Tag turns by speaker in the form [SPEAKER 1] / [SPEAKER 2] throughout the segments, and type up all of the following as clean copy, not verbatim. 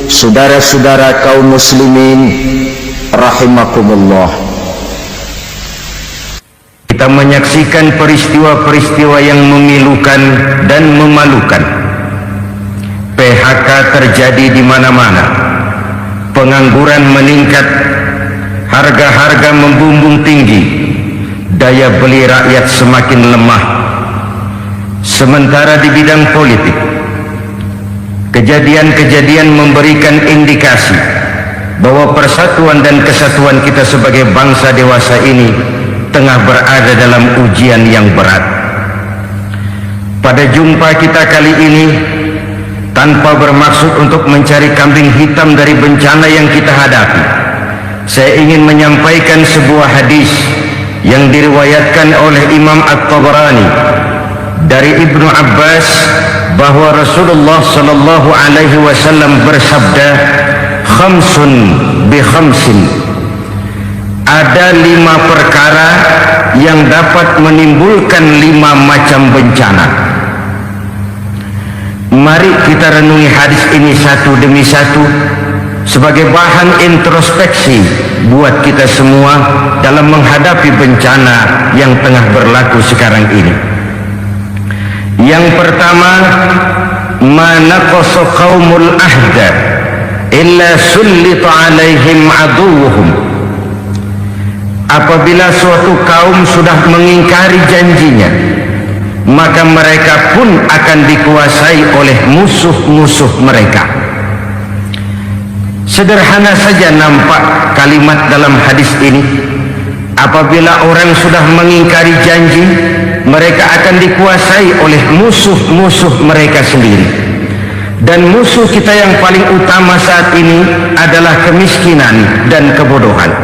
[SPEAKER 1] saudara-saudara kaum muslimin rahimakumullah.
[SPEAKER 2] Kita menyaksikan peristiwa-peristiwa yang memilukan dan memalukan. PHK terjadi di mana-mana. Pengangguran meningkat, harga-harga membumbung tinggi, daya beli rakyat semakin lemah. Sementara di bidang politik, kejadian-kejadian memberikan indikasi bahwa persatuan dan kesatuan kita sebagai bangsa dewasa ini tengah berada dalam ujian yang berat. Pada jumpa kita kali ini, tanpa bermaksud untuk mencari kambing hitam dari bencana yang kita hadapi, saya ingin menyampaikan sebuah hadis yang diriwayatkan oleh Imam At-Tabarani dari Ibnu Abbas bahwa Rasulullah sallallahu alaihi wasallam bersabda, "Khamsun bi khamsin." Ada 5 perkara yang dapat menimbulkan 5 macam bencana. Mari kita renungi hadis ini satu demi satu sebagai bahan introspeksi buat kita semua dalam menghadapi bencana yang tengah berlaku sekarang ini. Yang pertama, ma naqasa qaumul ahda illa sullita alaihim aduwwuhum. Apabila suatu kaum sudah mengingkari janjinya, maka mereka pun akan dikuasai oleh musuh-musuh mereka. Sederhana saja nampak kalimat dalam hadis ini. Apabila orang sudah mengingkari janji, mereka akan dikuasai oleh musuh-musuh mereka sendiri. Dan musuh kita yang paling utama saat ini adalah kemiskinan dan kebodohan.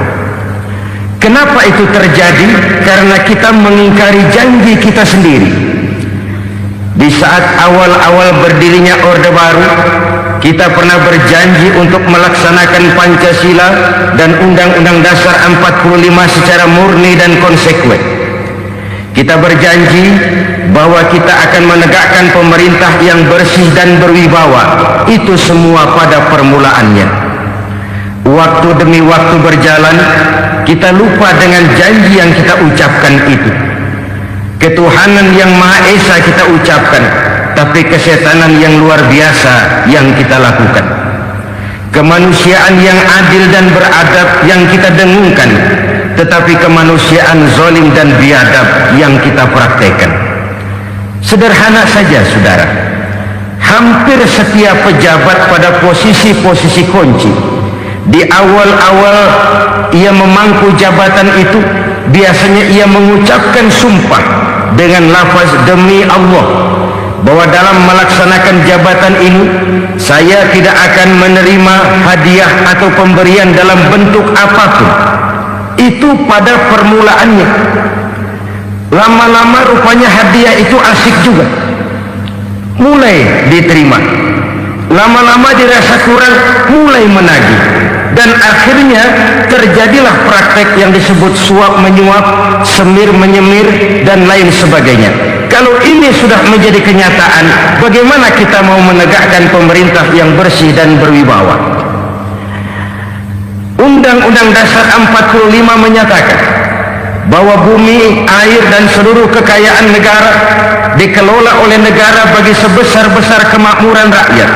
[SPEAKER 2] Kenapa itu terjadi? Karena kita mengingkari janji kita sendiri. Di saat awal-awal berdirinya Orde Baru, kita pernah berjanji untuk melaksanakan Pancasila dan Undang-Undang Dasar 45 secara murni dan konsekuen. Kita berjanji bahwa kita akan menegakkan pemerintah yang bersih dan berwibawa. Itu semua pada permulaannya. Waktu demi waktu berjalan, kita lupa dengan janji yang kita ucapkan itu. Ketuhanan yang Maha Esa kita ucapkan, tapi kesetanan yang luar biasa yang kita lakukan. Kemanusiaan yang adil dan beradab yang kita dengungkan, tetapi kemanusiaan zalim dan biadab yang kita praktekkan. Sederhana saja saudara, hampir setiap pejabat pada posisi-posisi kunci, di awal-awal ia memangku jabatan itu, biasanya ia mengucapkan sumpah dengan lafaz demi Allah bahwa dalam melaksanakan jabatan ini saya tidak akan menerima hadiah atau pemberian dalam bentuk apapun. Itu pada permulaannya. Lama-lama rupanya hadiah itu asik juga, mulai diterima. Lama-lama dirasa kurang, mulai menagih. Dan akhirnya terjadilah praktek yang disebut suap menyuap, semir menyemir, dan lain sebagainya. Kalau ini sudah menjadi kenyataan, bagaimana kita mau menegakkan pemerintah yang bersih dan berwibawa? Undang-Undang Dasar 45 menyatakan bahwa bumi, air, dan seluruh kekayaan negara dikelola oleh negara bagi sebesar-besar kemakmuran rakyat.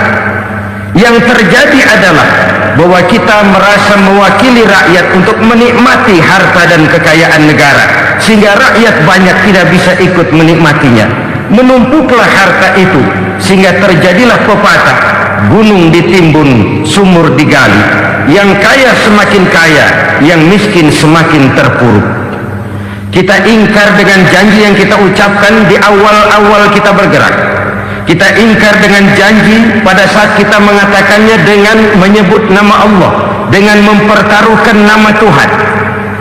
[SPEAKER 2] Yang terjadi adalah bahwa kita merasa mewakili rakyat untuk menikmati harta dan kekayaan negara, sehingga rakyat banyak tidak bisa ikut menikmatinya. Menumpuklah harta itu sehingga terjadilah pepatah, gunung ditimbun, sumur digali. Yang kaya semakin kaya, yang miskin semakin terpuruk. Kita ingkar dengan janji yang kita ucapkan di awal-awal kita bergerak. Kita ingkar dengan janji pada saat kita mengatakannya dengan menyebut nama Allah, dengan mempertaruhkan nama Tuhan,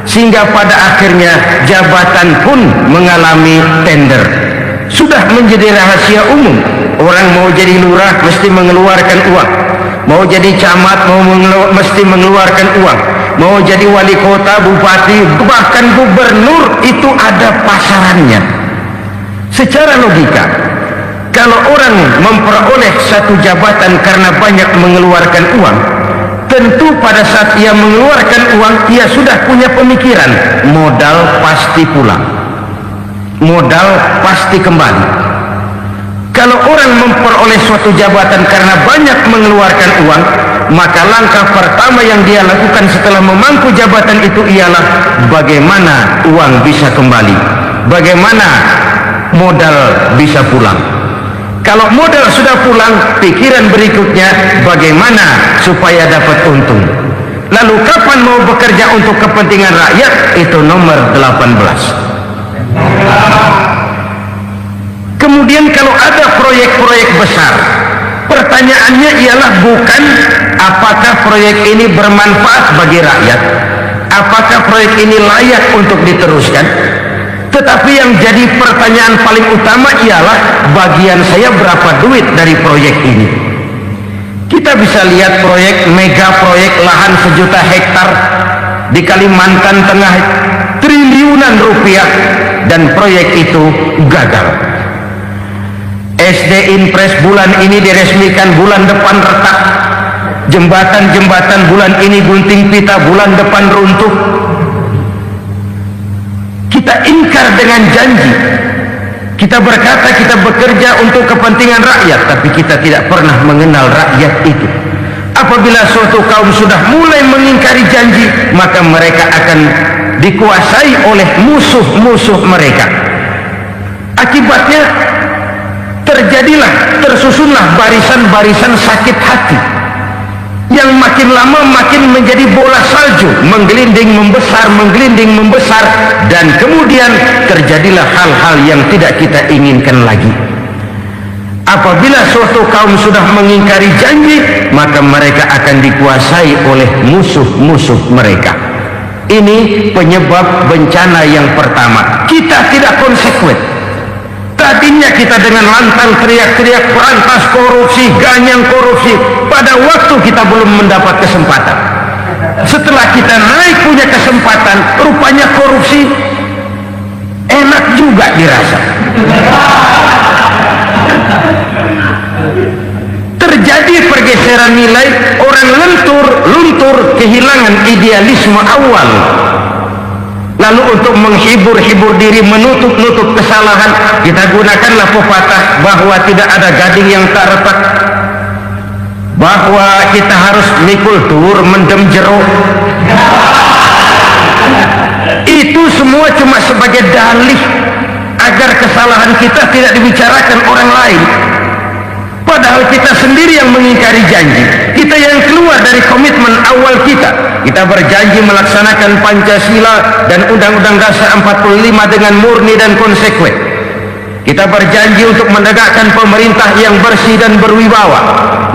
[SPEAKER 2] sehingga pada akhirnya jabatan pun mengalami tender. Sudah menjadi rahasia umum, orang mau jadi lurah mesti mengeluarkan uang, mau jadi camat mesti mengeluarkan uang, mau jadi wali kota, bupati, bahkan gubernur, itu ada pasarannya. Secara logika, Kalau orang memperoleh satu jabatan karena banyak mengeluarkan uang, tentu pada saat ia mengeluarkan uang, ia sudah punya pemikiran, modal pasti pulang, modal pasti kembali. Kalau orang memperoleh suatu jabatan karena banyak mengeluarkan uang, maka langkah pertama yang dia lakukan setelah memangku jabatan itu ialah bagaimana uang bisa kembali, bagaimana modal bisa pulang. Kalau modal sudah pulang, pikiran berikutnya bagaimana supaya dapat untung. Lalu kapan mau bekerja untuk kepentingan rakyat, itu nomor 18. Kemudian kalau ada proyek-proyek besar, pertanyaannya ialah bukan apakah proyek ini bermanfaat bagi rakyat, apakah proyek ini layak untuk diteruskan, tetapi yang jadi pertanyaan paling utama ialah bagian saya berapa duit dari proyek ini. Kita bisa lihat proyek, mega proyek lahan 1 juta hektar di Kalimantan Tengah, triliunan rupiah, dan proyek itu gagal. SD Impres bulan ini diresmikan, bulan depan retak. Jembatan-jembatan bulan ini gunting pita, bulan depan runtuh. Kita ingkar dengan janji. Kita berkata kita bekerja untuk kepentingan rakyat, tapi kita tidak pernah mengenal rakyat itu. Apabila suatu kaum sudah mulai mengingkari janji, maka mereka akan dikuasai oleh musuh-musuh mereka. Akibatnya tersusunlah barisan-barisan sakit hati yang makin lama makin menjadi bola salju, menggelinding membesar, dan kemudian terjadilah hal-hal yang tidak kita inginkan lagi. Apabila suatu kaum sudah mengingkari janji, maka mereka akan dikuasai oleh musuh-musuh mereka. Ini penyebab bencana yang pertama. Kita tidak konsekuen. Tadinya kita dengan lantang teriak-teriak berantas korupsi, ganyang korupsi, pada waktu kita belum mendapat kesempatan. Setelah kita naik punya kesempatan, rupanya korupsi enak juga dirasa. Terjadi pergeseran nilai, orang luntur, kehilangan idealisme awal. Lalu untuk menghibur diri, menutup kesalahan, kita gunakanlah pepatah bahwa tidak ada gading yang tak retak, bahwa kita harus mikul tur mendem jero. Itu semua cuma sebagai dalih agar kesalahan kita tidak dibicarakan orang lain. Padahal kita sendiri yang mengingkari janji. Kita yang keluar dari komitmen awal kita. Kita berjanji melaksanakan Pancasila dan Undang-Undang Dasar 45 dengan murni dan konsekuen. Kita berjanji untuk menegakkan pemerintah yang bersih dan berwibawa.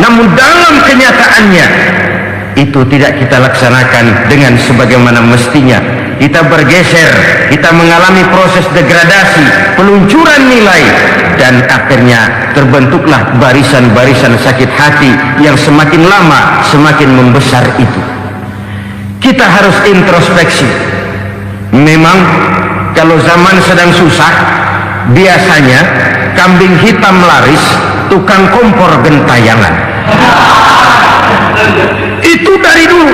[SPEAKER 2] Namun dalam kenyataannya itu tidak kita laksanakan dengan sebagaimana mestinya. Kita bergeser, kita mengalami proses degradasi, peluncuran nilai, dan akhirnya terbentuklah barisan-barisan sakit hati yang semakin lama semakin membesar itu. Kita harus introspeksi. Memang kalau zaman sedang susah, biasanya kambing hitam laris, tukang kompor gentayangan. Itu dari dulu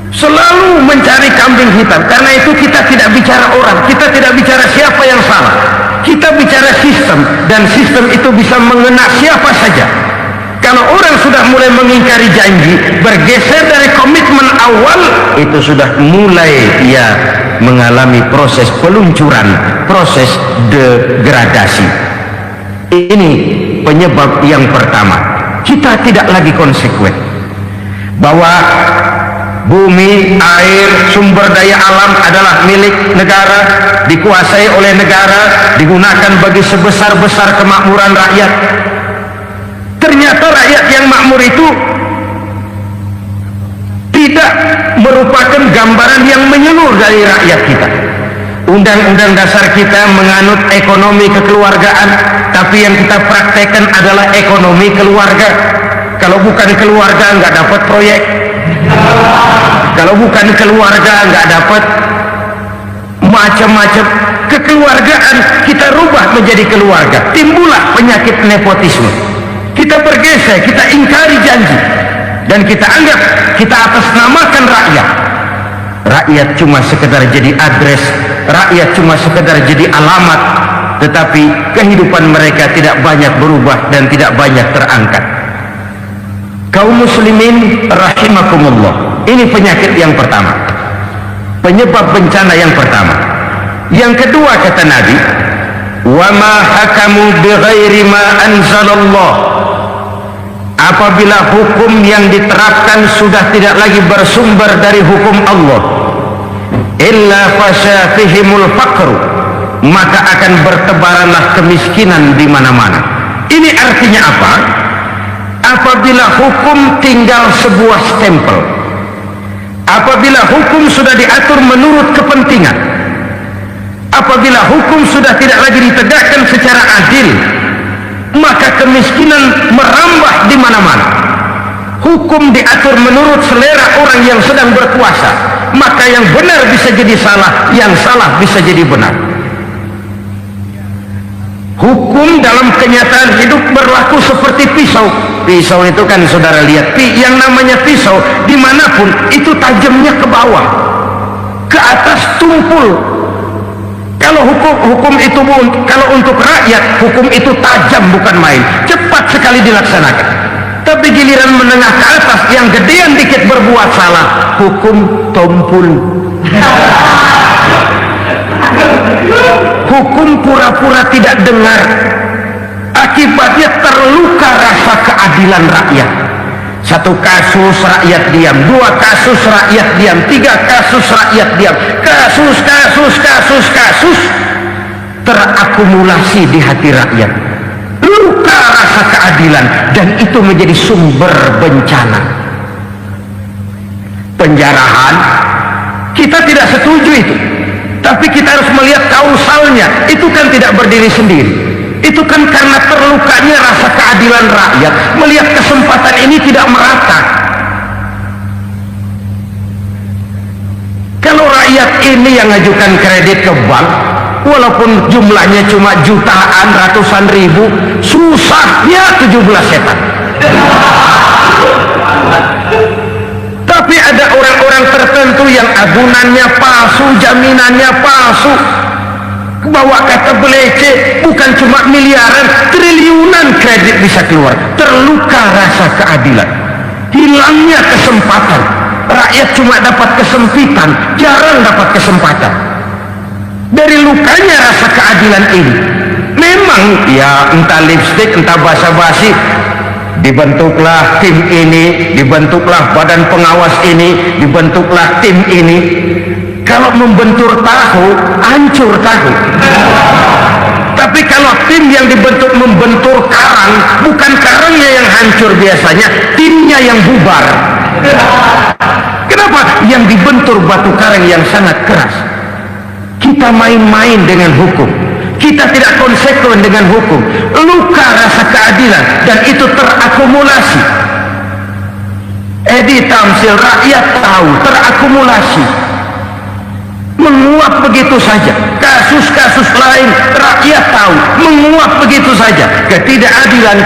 [SPEAKER 2] selalu mencari kambing hitam. Karena itu kita tidak bicara orang, kita tidak bicara siapa yang salah, kita bicara sistem, dan sistem itu bisa mengena siapa saja. Kalau orang sudah mulai mengingkari janji, bergeser dari komitmen awal, itu sudah mulai ia mengalami proses peluncuran, proses degradasi. Ini penyebab yang pertama. Kita tidak lagi konsekuen bahwa bumi, air, sumber daya alam adalah milik negara, dikuasai oleh negara, digunakan bagi sebesar-besar kemakmuran rakyat. Ternyata rakyat yang makmur itu tidak merupakan gambaran yang menyeluruh dari rakyat kita. Undang-undang dasar kita menganut ekonomi kekeluargaan, tapi yang kita praktekkan adalah ekonomi keluarga. Kalau bukan keluarga nggak dapat proyek, kalau bukan keluarga nggak dapat macam-macam. kekeluargaan kita rubah menjadi keluarga, timbullah penyakit nepotisme. Kita bergeser, kita ingkari janji, dan kita anggap kita atasnamakan rakyat. Rakyat cuma sekedar jadi adres, rakyat cuma sekedar jadi alamat, tetapi kehidupan mereka tidak banyak berubah dan tidak banyak terangkat. Kaum muslimin rahimakumullah, ini penyakit yang pertama, penyebab bencana yang pertama. Yang kedua, kata Nabi, wa ma hakamu bighairi ma anzalallah, apabila hukum yang diterapkan sudah tidak lagi bersumber dari hukum Allah, illa fasya fihimul faqru, maka akan bertebaranlah kemiskinan di mana-mana. Ini artinya apa? Apabila hukum tinggal sebuah stempel, apabila hukum sudah diatur menurut kepentingan, apabila hukum sudah tidak lagi ditegakkan secara adil, maka kemiskinan merambah di mana-mana. Hukum diatur menurut selera orang yang sedang berkuasa, maka yang benar bisa jadi salah, yang salah bisa jadi benar. Hukum dalam kenyataan hidup berlaku seperti pisau. Pisau itu kan saudara lihat, yang namanya pisau dimanapun itu tajamnya ke bawah, ke atas tumpul. Kalau hukum itu, kalau untuk rakyat, hukum itu tajam bukan main, cepat sekali dilaksanakan. Tapi giliran menengah ke atas yang gedean dikit berbuat salah, hukum tumpul. Hukum pura-pura tidak dengar, akibatnya terluka rasa keadilan rakyat. Satu kasus rakyat diam, dua kasus rakyat diam, tiga kasus rakyat diam, kasus terakumulasi di hati rakyat, luka rasa keadilan, dan itu menjadi sumber bencana. Penjarahan kita tidak setuju itu, tapi kita harus melihat kausalnya. Itu kan tidak berdiri sendiri, itu kan karena terlukanya rasa keadilan rakyat melihat kesempatan ini tidak merata. Kalau rakyat ini yang ngajukan kredit ke bank, walaupun jumlahnya cuma jutaan, ratusan ribu, susahnya 17 setan. Tapi ada orang-orang tertentu yang agunannya palsu, jaminannya palsu, bawa kata belece, bukan cuma miliaran, triliunan kredit bisa keluar. Terluka rasa keadilan, hilangnya kesempatan. Rakyat cuma dapat kesempitan, jarang dapat kesempatan. Dari lukanya rasa keadilan ini, memang ya entah lipstick, entah basa-basi, dibentuklah tim ini, dibentuklah badan pengawas ini, dibentuklah tim ini. Kalau membentur tahu, hancur tahu. Tapi kalau tim yang dibentuk membentur karang, bukan karangnya yang hancur biasanya, timnya yang bubar. Kenapa? Yang dibentur batu karang yang sangat keras. Kita main-main dengan hukum, kita tidak konsekuen dengan hukum, luka rasa keadilan, dan itu terakumulasi. Tamsil rakyat tahu, terakumulasi, menguap begitu saja. Kasus-kasus lain rakyat tahu, menguap begitu saja. Ketidakadilan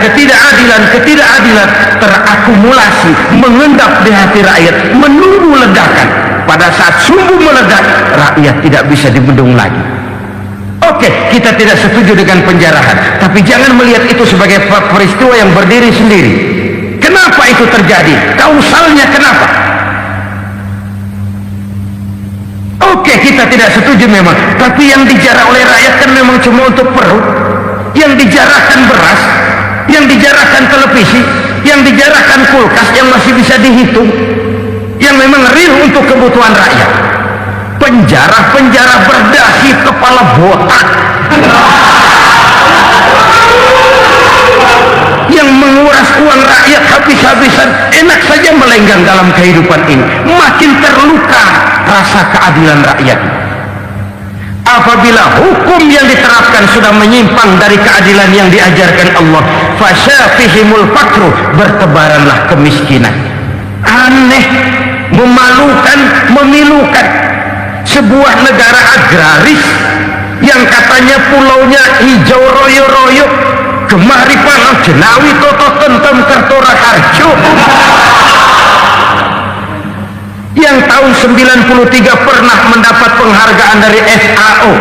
[SPEAKER 2] terakumulasi, mengendap di hati rakyat, menunggu ledakan. Pada saat sumbu meledak, rakyat tidak bisa dibendung lagi. Oke, kita tidak setuju dengan penjarahan, tapi jangan melihat itu sebagai peristiwa yang berdiri sendiri. Kenapa itu terjadi? Kausalnya kenapa? Oke, kita tidak setuju memang, tapi yang dijarah oleh rakyat kan memang cuma untuk perut. Yang dijarahkan beras, yang dijarahkan televisi, yang dijarahkan kulkas yang masih bisa dihitung, yang memang real untuk kebutuhan rakyat. Penjara-penjara berdasi kepala botak yang menguras uang rakyat habis-habisan, enak saja melenggang dalam kehidupan ini, makin terluka rasa keadilan rakyat. Apabila hukum yang diterapkan sudah menyimpang dari keadilan yang diajarkan Allah, fasyafihimul fakru, bertebaranlah kemiskinan. Aneh, memalukan, memilukan. Sebuah negara agraris yang katanya pulaunya hijau royo-royo, kemari panah jenawi toto tentem kertora harjo, yang tahun 93 pernah mendapat penghargaan dari FAO,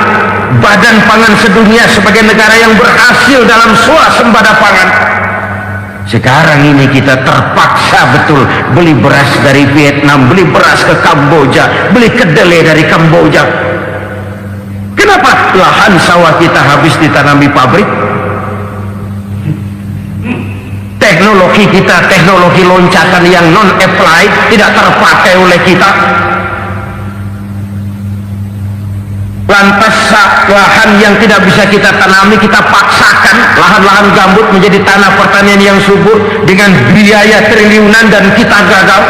[SPEAKER 2] Badan Pangan Sedunia, sebagai negara yang berhasil dalam swasembada pangan. Sekarang ini kita terpaksa betul beli beras dari Vietnam, beli beras ke Kamboja, beli kedelai dari Kamboja. Kenapa? Lahan sawah kita habis ditanami pabrik. Teknologi kita, teknologi loncatan yang non-applied, tidak terpakai oleh kita. Lantas lahan yang tidak bisa kita tanami, kita paksakan lahan-lahan gambut menjadi tanah pertanian yang subur dengan biaya triliunan, dan kita gagal.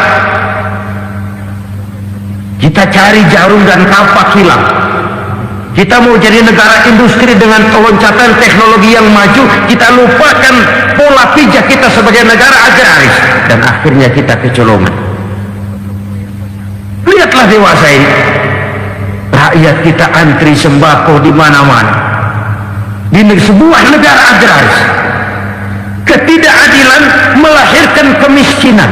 [SPEAKER 2] Kita cari jarum dan kapak hilang. Kita mau jadi negara industri dengan loncatan teknologi yang maju, kita lupakan pola pijak kita sebagai negara agraris, dan akhirnya kita kecolongan. Lihatlah dewasa ini, rakyat kita antri sembako di mana-mana. Di sebuah negara agraris, ketidakadilan melahirkan kemiskinan,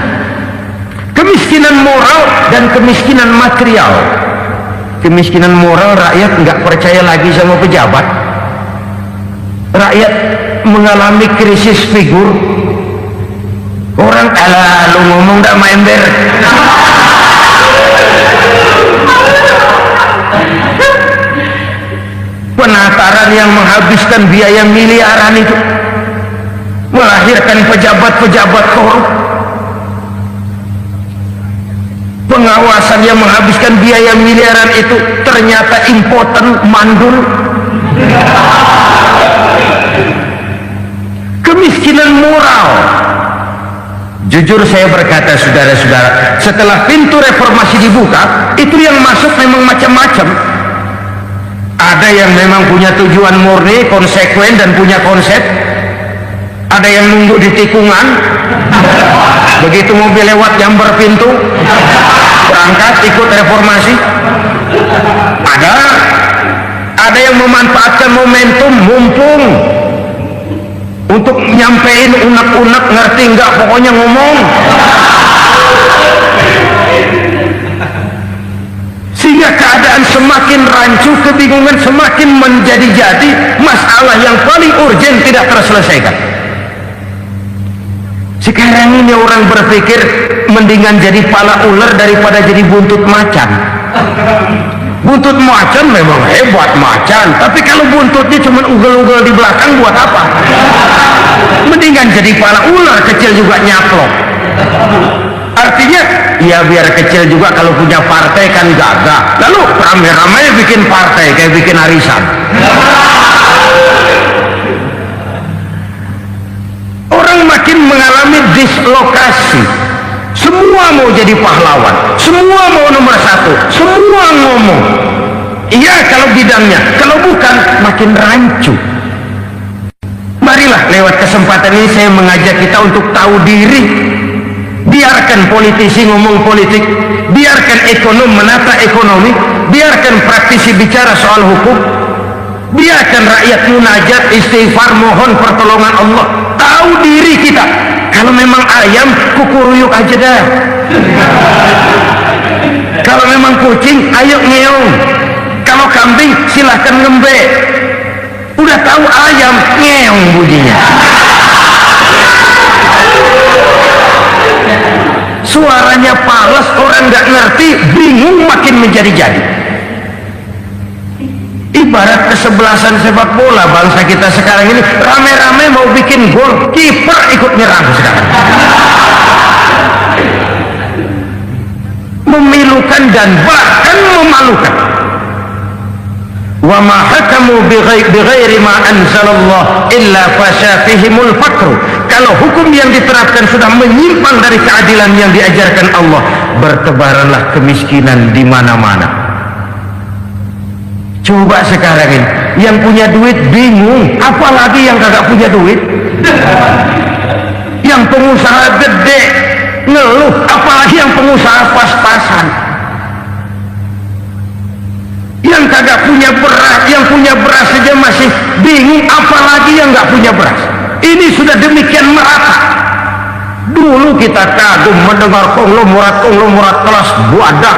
[SPEAKER 2] kemiskinan moral dan kemiskinan material. Kemiskinan moral, rakyat nggak percaya lagi sama pejabat. Rakyat mengalami krisis figur. Orang ala lu ngomong nggak main ber. Penataran yang menghabiskan biaya miliaran itu melahirkan pejabat-pejabat korup. Pengawasan yang menghabiskan biaya miliaran itu ternyata impoten, mandul. Kemiskinan moral. Jujur saya berkata, saudara-saudara, setelah pintu reformasi dibuka, itu yang masuk memang macam-macam. Ada yang memang punya tujuan murni, konsekuen, dan punya konsep. Ada yang nunggu di tikungan, begitu mobil lewat nyamber pintu, berangkat ikut reformasi. Ada yang memanfaatkan momentum mumpung untuk nyampein unek-unek, ngerti nggak, pokoknya ngomong. Sehingga keadaan semakin rancu, kebingungan semakin menjadi-jadi, masalah yang paling urgen tidak terselesaikan. Sekarang ini orang berpikir mendingan jadi pala ular daripada jadi buntut macan. Buntut macan memang hebat macan, tapi kalau buntutnya cuma ugel-ugel di belakang buat apa? Mendingan jadi pala ular, kecil juga nyaplok. Artinya ya biar kecil juga kalau punya partai kan gagah. Lalu rame-rame bikin partai kayak bikin arisan. Orang makin mengalami dislokasi. Semua mau jadi pahlawan, semua mau nomor satu, semua ngomong. Iya kalau bidangnya, kalau bukan makin rancu. Marilah lewat kesempatan ini saya mengajak kita untuk tahu diri. Biarkan politisi ngomong politik, biarkan ekonom menata ekonomi, biarkan praktisi bicara soal hukum, biarkan rakyat munajat, istighfar, mohon pertolongan Allah. Tahu diri kita. Kalau memang ayam, kukuruyuk aja dah. Kalau memang kucing, ayo ngeong. Kalau kambing, silahkan ngembe. Udah tahu ayam, ngeong bunyinya. Suaranya palas, orang nggak ngerti, bingung, makin menjadi-jadi. Ibarat kesebelasan sepak bola bangsa kita sekarang ini, rame-rame mau bikin gol, kiper ikut nyerang sekarang. Memilukan dan bahkan memalukan. Wa ma hakamu bighairi ma anzalallah illa fasyafihimul fakru. Kalau hukum yang diterapkan sudah menyimpang dari keadilan yang diajarkan Allah, bertebaranlah kemiskinan di mana-mana. Coba sekarang ini, yang punya duit bingung, apalagi yang kagak punya duit. Yang pengusaha gede ngeluh, apalagi yang pengusaha pas-pasan. Yang yang kagak punya beras, yang punya beras saja masih bingung, apalagi yang nggak punya beras. Ini sudah demikian merata. Dulu kita kagum mendengar konglomerat kelas buadak,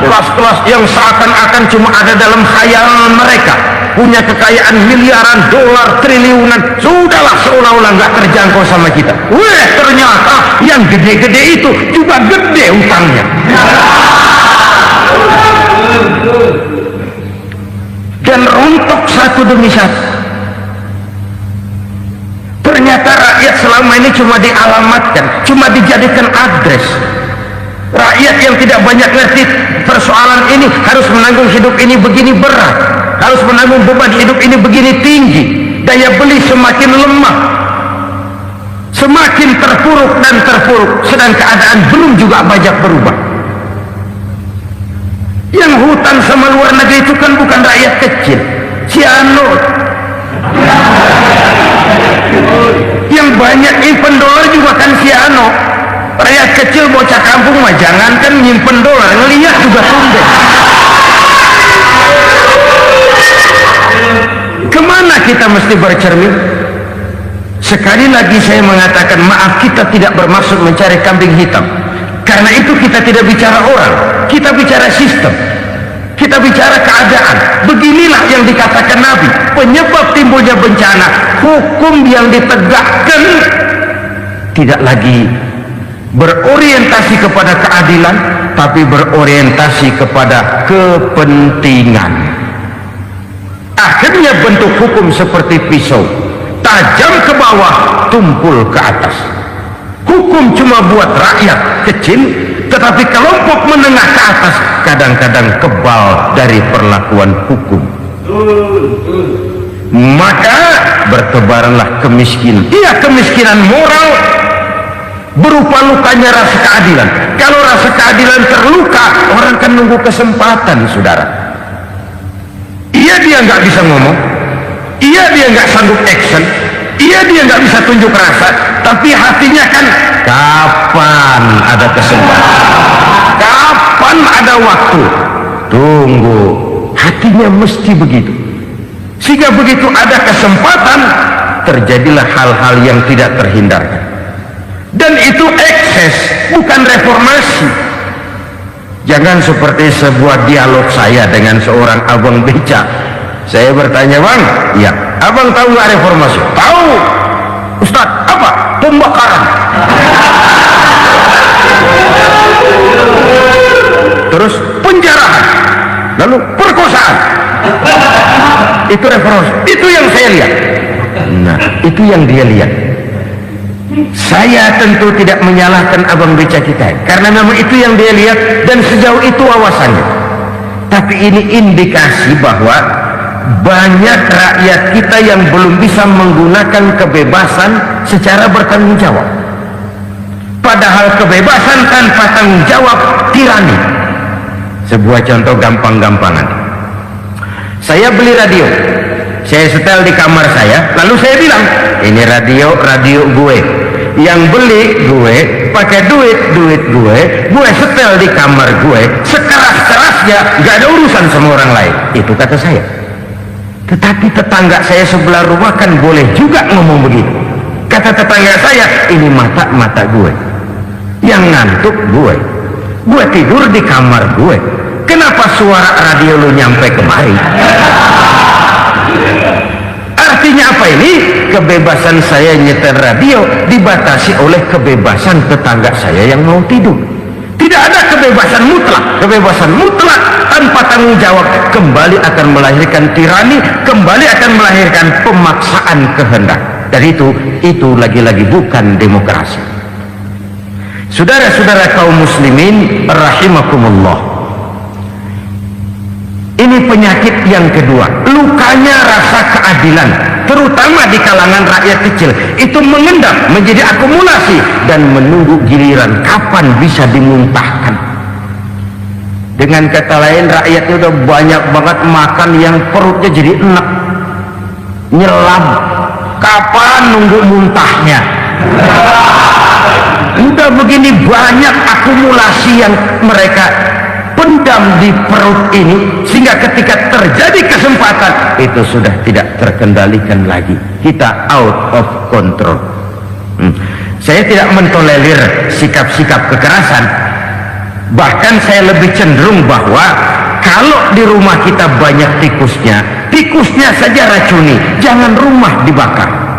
[SPEAKER 2] kelas-kelas yang seakan-akan cuma ada dalam khayalan mereka, punya kekayaan miliaran dolar, triliunan. Sudahlah, seolah-olah nggak terjangkau sama kita. Weh, ternyata yang gede-gede itu juga gede utangnya. Dan rontok satu demi satu. Ternyata rakyat selama ini cuma dialamatkan, cuma dijadikan address. Rakyat yang tidak banyak ngerti persoalan ini harus menanggung hidup ini begini berat, harus menanggung beban hidup ini begini tinggi, daya beli semakin lemah, semakin terpuruk dan terpuruk, sedang keadaan belum juga banyak berubah. Yang hutan sama luar negeri itu kan bukan rakyat kecil, Cianur. Yang banyak nyimpen dolar juga kan Ciano. Rakyat kecil bocah kampung mah jangankan nyimpen dolar, ngelihat juga tumben. Kemana kita mesti bercermin? Sekali lagi saya mengatakan, maaf, kita tidak bermaksud mencari kambing hitam. Karena itu kita tidak bicara orang, kita bicara sistem, kita bicara keadaan. Beginilah yang dikatakan Nabi, penyebab timbulnya bencana, hukum yang ditegakkan tidak lagi berorientasi kepada keadilan, tapi berorientasi kepada kepentingan. Akhirnya bentuk hukum seperti pisau, tajam ke bawah, tumpul ke atas. Hukum cuma buat rakyat kecil, tetapi kelompok menengah ke atas kadang-kadang kebal dari perlakuan hukum. Maka bertebaranlah kemiskinan. Iya, kemiskinan moral berupa lukanya rasa keadilan. Kalau rasa keadilan terluka, orang kan nunggu kesempatan, saudara. Iya, dia nggak bisa ngomong, iya dia nggak sanggup action, iya dia nggak bisa tunjuk rasa, tapi hatinya kan, kapan ada kesempatan, kapan ada waktu, tunggu. Hatinya mesti begitu, sehingga begitu ada kesempatan terjadilah hal-hal yang tidak terhindarkan. Dan itu ekses, bukan reformasi. Jangan seperti sebuah dialog saya dengan seorang abang beca. Saya bertanya, bang, ya, abang tahu nggak reformasi? Tahu. Ustadz, apa? Pembakaran. Terus penjarahan, lalu perkosaan. Itu reformasi. Itu yang saya lihat. Nah, itu yang dia lihat. Saya tentu tidak menyalahkan abang beca kita, karena memang itu yang dia lihat dan sejauh itu wawasannya. Tapi ini indikasi bahwa banyak rakyat kita yang belum bisa menggunakan kebebasan secara bertanggung jawab. Padahal kebebasan tanpa tanggung jawab tirani. Sebuah contoh gampang-gampangan. Saya beli radio, saya setel di kamar saya, lalu saya bilang, ini radio gue, yang beli gue, pakai duit gue setel di kamar gue, sekeras-kerasnya, gak ada urusan sama orang lain. Itu kata saya. Tetapi tetangga saya sebelah rumah kan boleh juga ngomong begitu. Kata tetangga saya, ini mata gue, yang ngantuk gue tidur di kamar gue, kenapa suara radio lu nyampe kemari? Artinya apa ini? Kebebasan saya nyetel radio dibatasi oleh kebebasan tetangga saya yang mau tidur. Tidak ada kebebasan mutlak. Kebebasan mutlak tanpa tanggung jawab kembali akan melahirkan tirani, kembali akan melahirkan pemaksaan kehendak. Dan itu lagi-lagi bukan demokrasi. Saudara-saudara kaum muslimin rahimakumullah, ini penyakit yang kedua, lukanya rasa keadilan, terutama di kalangan rakyat kecil. Itu mengendap menjadi akumulasi dan menunggu giliran kapan bisa dimuntahkan. Dengan kata lain, rakyatnya udah banyak banget makan yang perutnya jadi enak, nyelam. Kapan nunggu muntahnya? Udah begini banyak akumulasi yang mereka dipendam di perut ini, sehingga ketika terjadi kesempatan itu sudah tidak terkendalikan lagi, kita out of control. Saya tidak mentolerir sikap-sikap kekerasan, bahkan saya lebih cenderung bahwa kalau di rumah kita banyak tikusnya saja racuni, jangan rumah dibakar.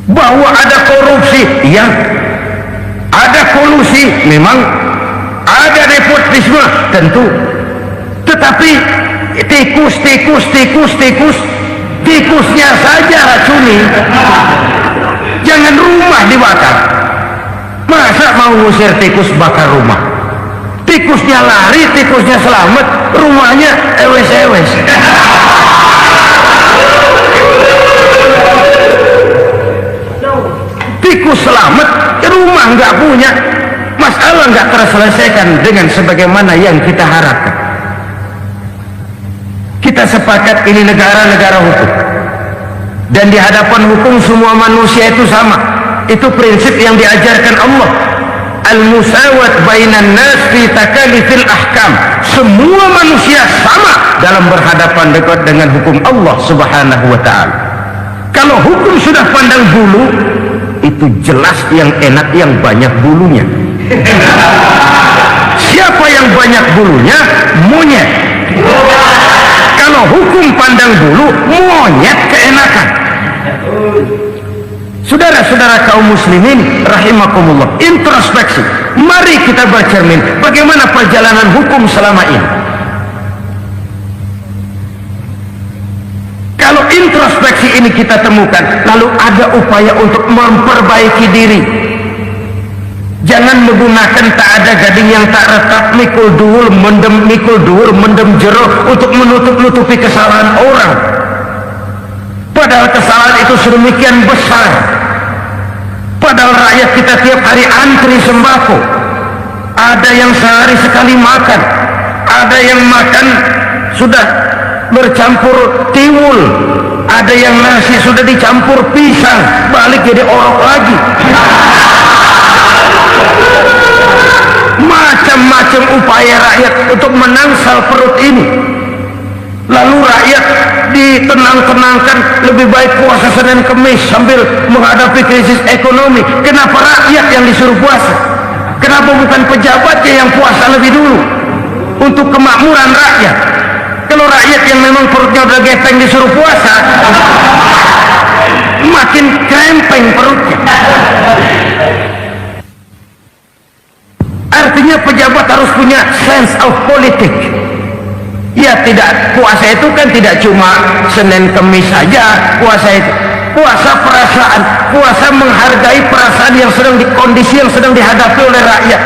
[SPEAKER 2] Bahwa ada korupsi, ya, ada kolusi, memang ada nepotisme, tentu, tetapi tikusnya saja racuni, jangan rumah dibakar. Masa mau ngusir tikus bakar rumah? Tikusnya lari, tikusnya selamat, rumahnya ewes-ewes. Tikus selamat, rumah nggak punya, masalah nggak terselesaikan dengan sebagaimana yang kita harapkan. Kita sepakat ini negara hukum, dan di hadapan hukum semua manusia itu sama. Itu prinsip yang diajarkan Allah. Al-musawat bainan nas fi takalifil ahkam. Semua manusia sama dalam berhadapan dekat dengan hukum Allah Subhanahu wa ta'ala. Kalau hukum sudah pandang bulu, itu jelas yang enak yang banyak bulunya. Siapa yang banyak bulunya? Monyet. Kalau hukum pandang bulu, monyet keenakan. Saudara-saudara kaum muslimin rahimakumullah, introspeksi. Mari kita bercermin bagaimana perjalanan hukum selama ini. Kalau introspeksi ini kita temukan, lalu ada upaya untuk memperbaiki diri. Jangan menggunakan tak ada gading yang tak retak, mikul duwur mendem jero untuk menutup-nutupi kesalahan orang. Padahal kesalahan itu sedemikian besar. Padahal rakyat kita tiap hari antri sembako. Ada yang sehari sekali makan, ada yang makan sudah bercampur tiwul, ada yang nasi sudah dicampur pisang, balik jadi orok lagi. Macam-macam upaya rakyat untuk menangsal perut ini. Lalu rakyat ditenang-tenangkan, lebih baik puasa Senin Kemis sambil menghadapi krisis ekonomi. Kenapa rakyat yang disuruh puasa? Kenapa bukan pejabatnya yang puasa lebih dulu untuk kemakmuran rakyat? Kalau rakyat yang memang perutnya udah gepeng disuruh puasa, makin krempeng perutnya. Artinya pejabat harus punya sense of politics. Ya, tidak, puasa itu kan tidak cuma Senin Kemis saja. Puasa itu puasa perasaan, puasa menghargai perasaan yang sedang kondisi yang sedang dihadapi oleh rakyat.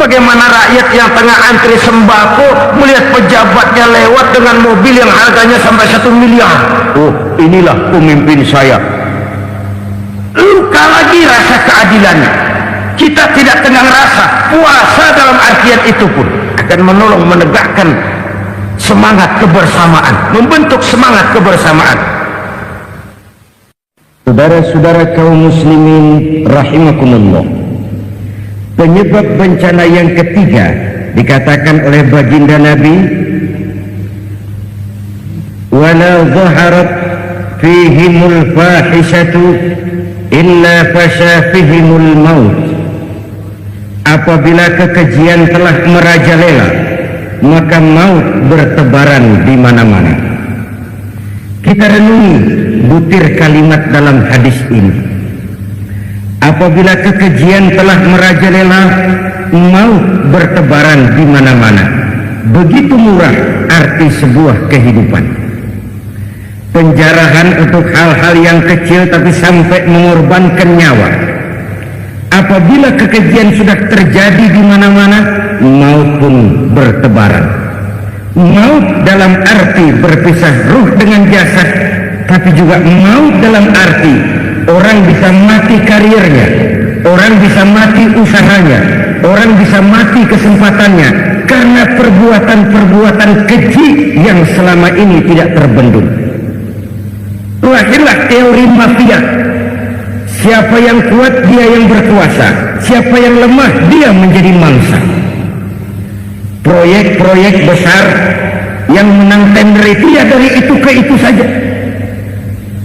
[SPEAKER 2] Bagaimana rakyat yang tengah antri sembako melihat pejabatnya lewat dengan mobil yang harganya sampai 1 miliar. Oh, inilah pemimpin saya. Luka lagi rasa keadilannya. Kita tidak tenang rasa. Puasa dalam artian itu pun akan menolong menegakkan semangat kebersamaan, membentuk semangat kebersamaan. Saudara-saudara kaum muslimin rahimakumullah, penyebab bencana yang ketiga dikatakan oleh baginda Nabi, wala zaharat fihimul fahishatu illa fasha fihimul maut. Apabila kekejian telah merajalela, maka maut bertebaran di mana-mana. Kita renungi butir kalimat dalam hadis ini. Apabila kekejian telah merajalela, maut bertebaran di mana-mana. Begitu murah arti sebuah kehidupan. Penjarahan untuk hal-hal yang kecil tapi sampai mengorbankan nyawa. Apabila kekejian sudah terjadi di mana-mana, maut pun bertebaran. Maut dalam arti berpisah ruh dengan jasad, tapi juga maut dalam arti orang bisa mati karirnya, orang bisa mati usahanya, orang bisa mati kesempatannya karena perbuatan-perbuatan keji yang selama ini tidak terbendung. Lahirlah teori mafia. Siapa yang kuat, dia yang berkuasa. Siapa yang lemah, dia menjadi mangsa. Proyek-proyek besar yang menang tender itu ya dari itu ke itu saja.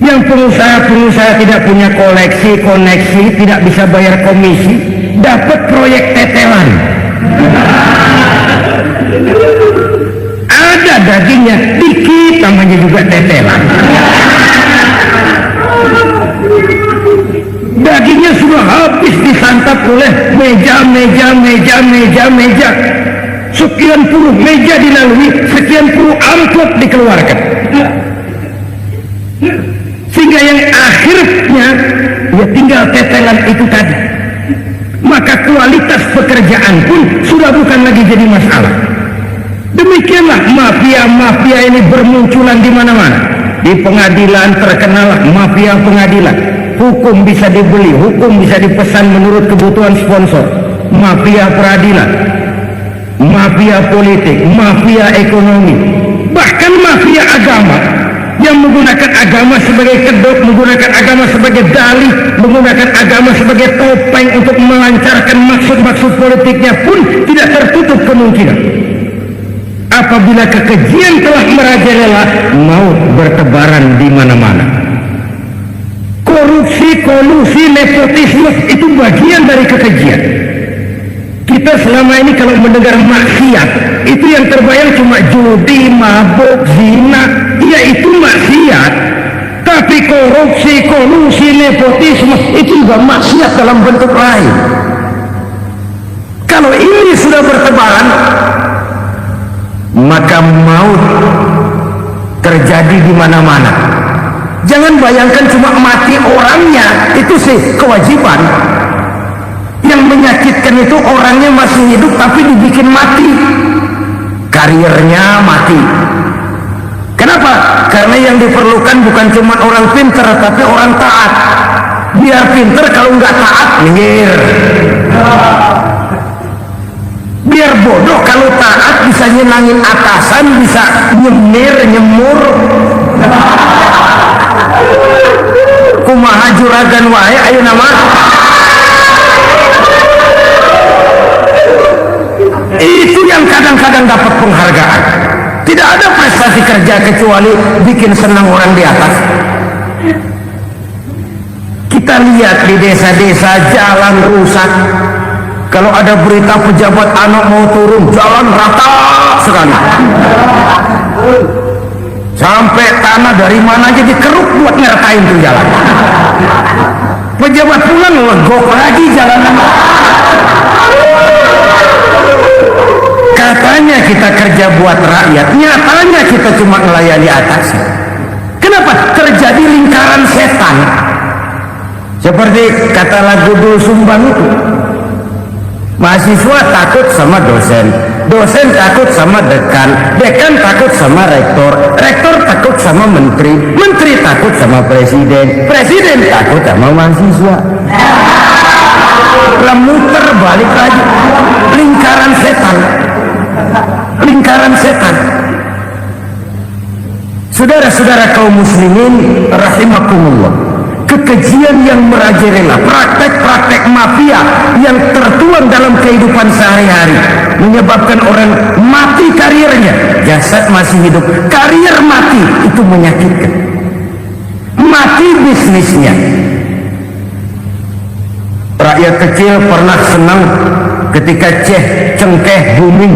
[SPEAKER 2] Yang pengusaha-pengusaha tidak punya koneksi, tidak bisa bayar komisi, dapat proyek tetelan. Ada dagingnya, dikit namanya juga tetelan. Dagingnya sudah habis disantap oleh meja. Sekian puluh meja dilalui, sekian puluh amplop dikeluarkan. Sehingga yang akhirnya ya tinggal tetelan itu tadi. Maka kualitas pekerjaan pun sudah bukan lagi jadi masalah. Demikianlah mafia-mafia ini bermunculan di mana-mana. Di pengadilan terkenal mafia pengadilan. Hukum bisa dibeli, hukum bisa dipesan menurut kebutuhan sponsor. Mafia peradilan, mafia politik, mafia ekonomi, bahkan mafia agama yang menggunakan agama sebagai kedok, menggunakan agama sebagai dalih, menggunakan agama sebagai topeng untuk melancarkan maksud-maksud politiknya pun tidak tertutup kemungkinan. Apabila kekejian telah merajalela, maut bertebaran di mana-mana. Korupsi, kolusi, nepotisme itu bagian dari kekejian. Kita selama ini kalau mendengar maksiat, itu yang terbayang cuma judi, mabuk, zina, ya itu maksiat. Tapi korupsi, kolusi, nepotisme itu juga maksiat dalam bentuk lain. Kalau ini sudah bertebaran, maka maut terjadi di mana-mana. Jangan bayangkan cuma mati orangnya, itu sih kewajiban. Yang menyakitkan itu orangnya masih hidup tapi dibikin mati, karirnya mati. Kenapa? Karena yang diperlukan bukan cuma orang pinter tapi orang taat. Biar pinter, kalau nggak taat minggir. Biar bodoh, kalau taat bisa nyenangin atasan, bisa nyemur. Kumaha juragan wae ayo nama. Itu yang kadang-kadang dapat penghargaan. Tidak ada prestasi kerja kecuali bikin senang orang di atas. Kita lihat di desa-desa jalan rusak. Kalau ada berita pejabat anak mau turun, jalan rata sekali. Sampai tanah dari mana aja dikeruk buat ngeratain tuh jalan. Pejabat pulang legok lagi jalanan. Katanya kita kerja buat rakyat, nyatanya kita cuma melayani atas. Kenapa? Terjadi lingkaran setan. Seperti kata lagu Dul Sumbang itu. Mahasiswa takut sama dosen, dosen takut sama dekan, dekan takut sama rektor, rektor takut sama menteri, menteri takut sama presiden, presiden takut sama mahasiswa. Muter balik lagi, lingkaran setan, lingkaran setan. Saudara-saudara kaum muslimin rahimakumullah, kekejian yang merajalela, praktek-praktek mafia yang tertuang dalam kehidupan sehari-hari menyebabkan orang mati karirnya, jasad masih hidup, karir mati, itu menyakitkan. Mati bisnisnya. Rakyat kecil pernah senang ketika cengkeh booming,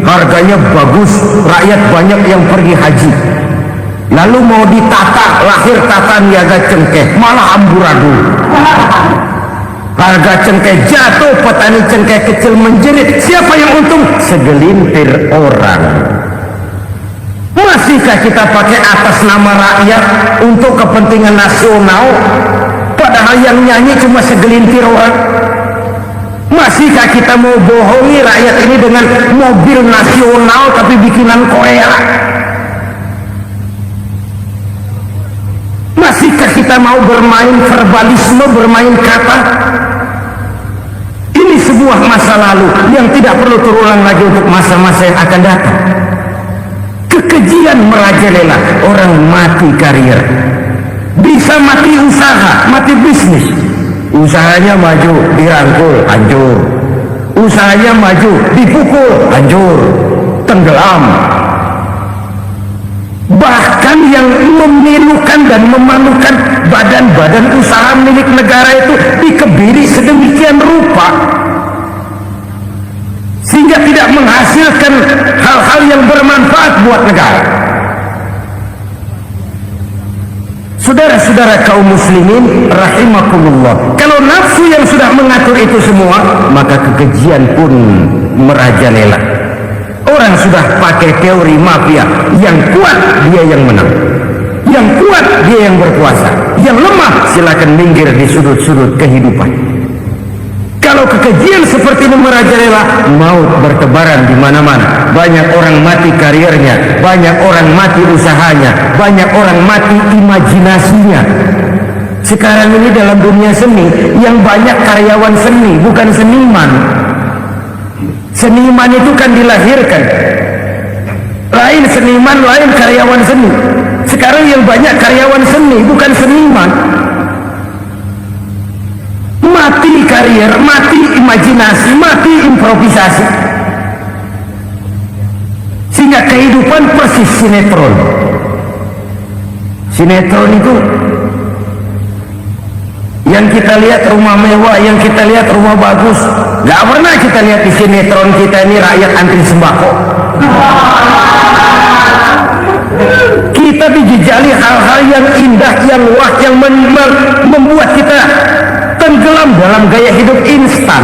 [SPEAKER 2] harganya bagus, rakyat banyak yang pergi haji. Lalu mau ditata, lahir tata niaga cengkeh, malah amburadul. Harga cengkeh jatuh, petani cengkeh kecil menjerit. Siapa yang untung? Segelintir orang. Masihkah kita pakai atas nama rakyat untuk kepentingan nasional, padahal yang nyanyi cuma segelintir orang? Masihkah kita mau bohongi rakyat ini dengan mobil nasional tapi bikinan Korea? Masihkah kita mau bermain verbalisme, bermain kata? Ini sebuah masa lalu yang tidak perlu terulang lagi untuk masa-masa yang akan datang. Kekejian merajalela, orang mati karir, bisa mati usaha, mati bisnis. Usahanya maju, dirangkul, hancur. Usahanya maju, dipukul, hancur, tenggelam. Bahkan yang memilukan dan memalukan badan-badan usaha milik negara itu dikebiri sedemikian rupa sehingga tidak menghasilkan hal-hal yang bermanfaat buat negara. Saudara-saudara kaum muslimin rahimakumullah, kalau nafsu yang sudah mengatur itu semua, maka kekejian pun merajalela. Orang sudah pakai teori mafia, yang kuat dia yang menang, yang kuat dia yang berkuasa, yang lemah silakan minggir di sudut-sudut kehidupan. Kalau kekejian seperti ini merajalela, maut bertebaran di mana-mana. Banyak orang mati karirnya, banyak orang mati usahanya, banyak orang mati imajinasinya. Sekarang ini dalam dunia seni, yang banyak karyawan seni, bukan seniman. Seniman itu kan dilahirkan, lain seniman, lain karyawan seni. Sekarang yang banyak karyawan seni, bukan seniman. Mati karir, mati imajinasi, mati improvisasi, sehingga kehidupan persis sinetron. Sinetron itu yang kita lihat rumah mewah, yang kita lihat rumah bagus, gak pernah kita lihat di sinetron kita ini rakyat antri sembako. Kita dijejali hal-hal yang indah, yang wah, yang membuat kita tenggelam dalam gaya hidup instan,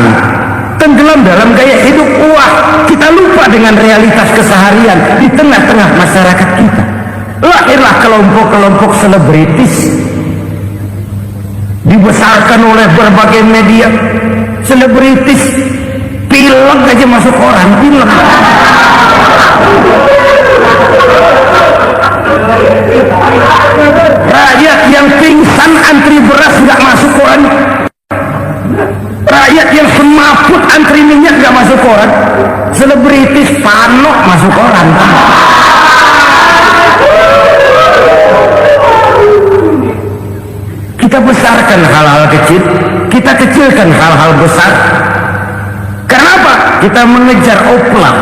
[SPEAKER 2] tenggelam dalam gaya hidup wah. Kita lupa dengan realitas keseharian di tengah-tengah masyarakat kita. Lahirlah kelompok-kelompok selebritis, dibesarkan oleh berbagai media. Selebritis pilek aja masuk koran, pilek. Rakyat yang pingsan antri beras nggak masuk koran. Rakyat yang semaput antri minyak nggak masuk koran. Selebritis panok masuk koran. Kita besarkan hal-hal kecil, kita kecilkan hal-hal besar. Kenapa? Kita mengejar oplah,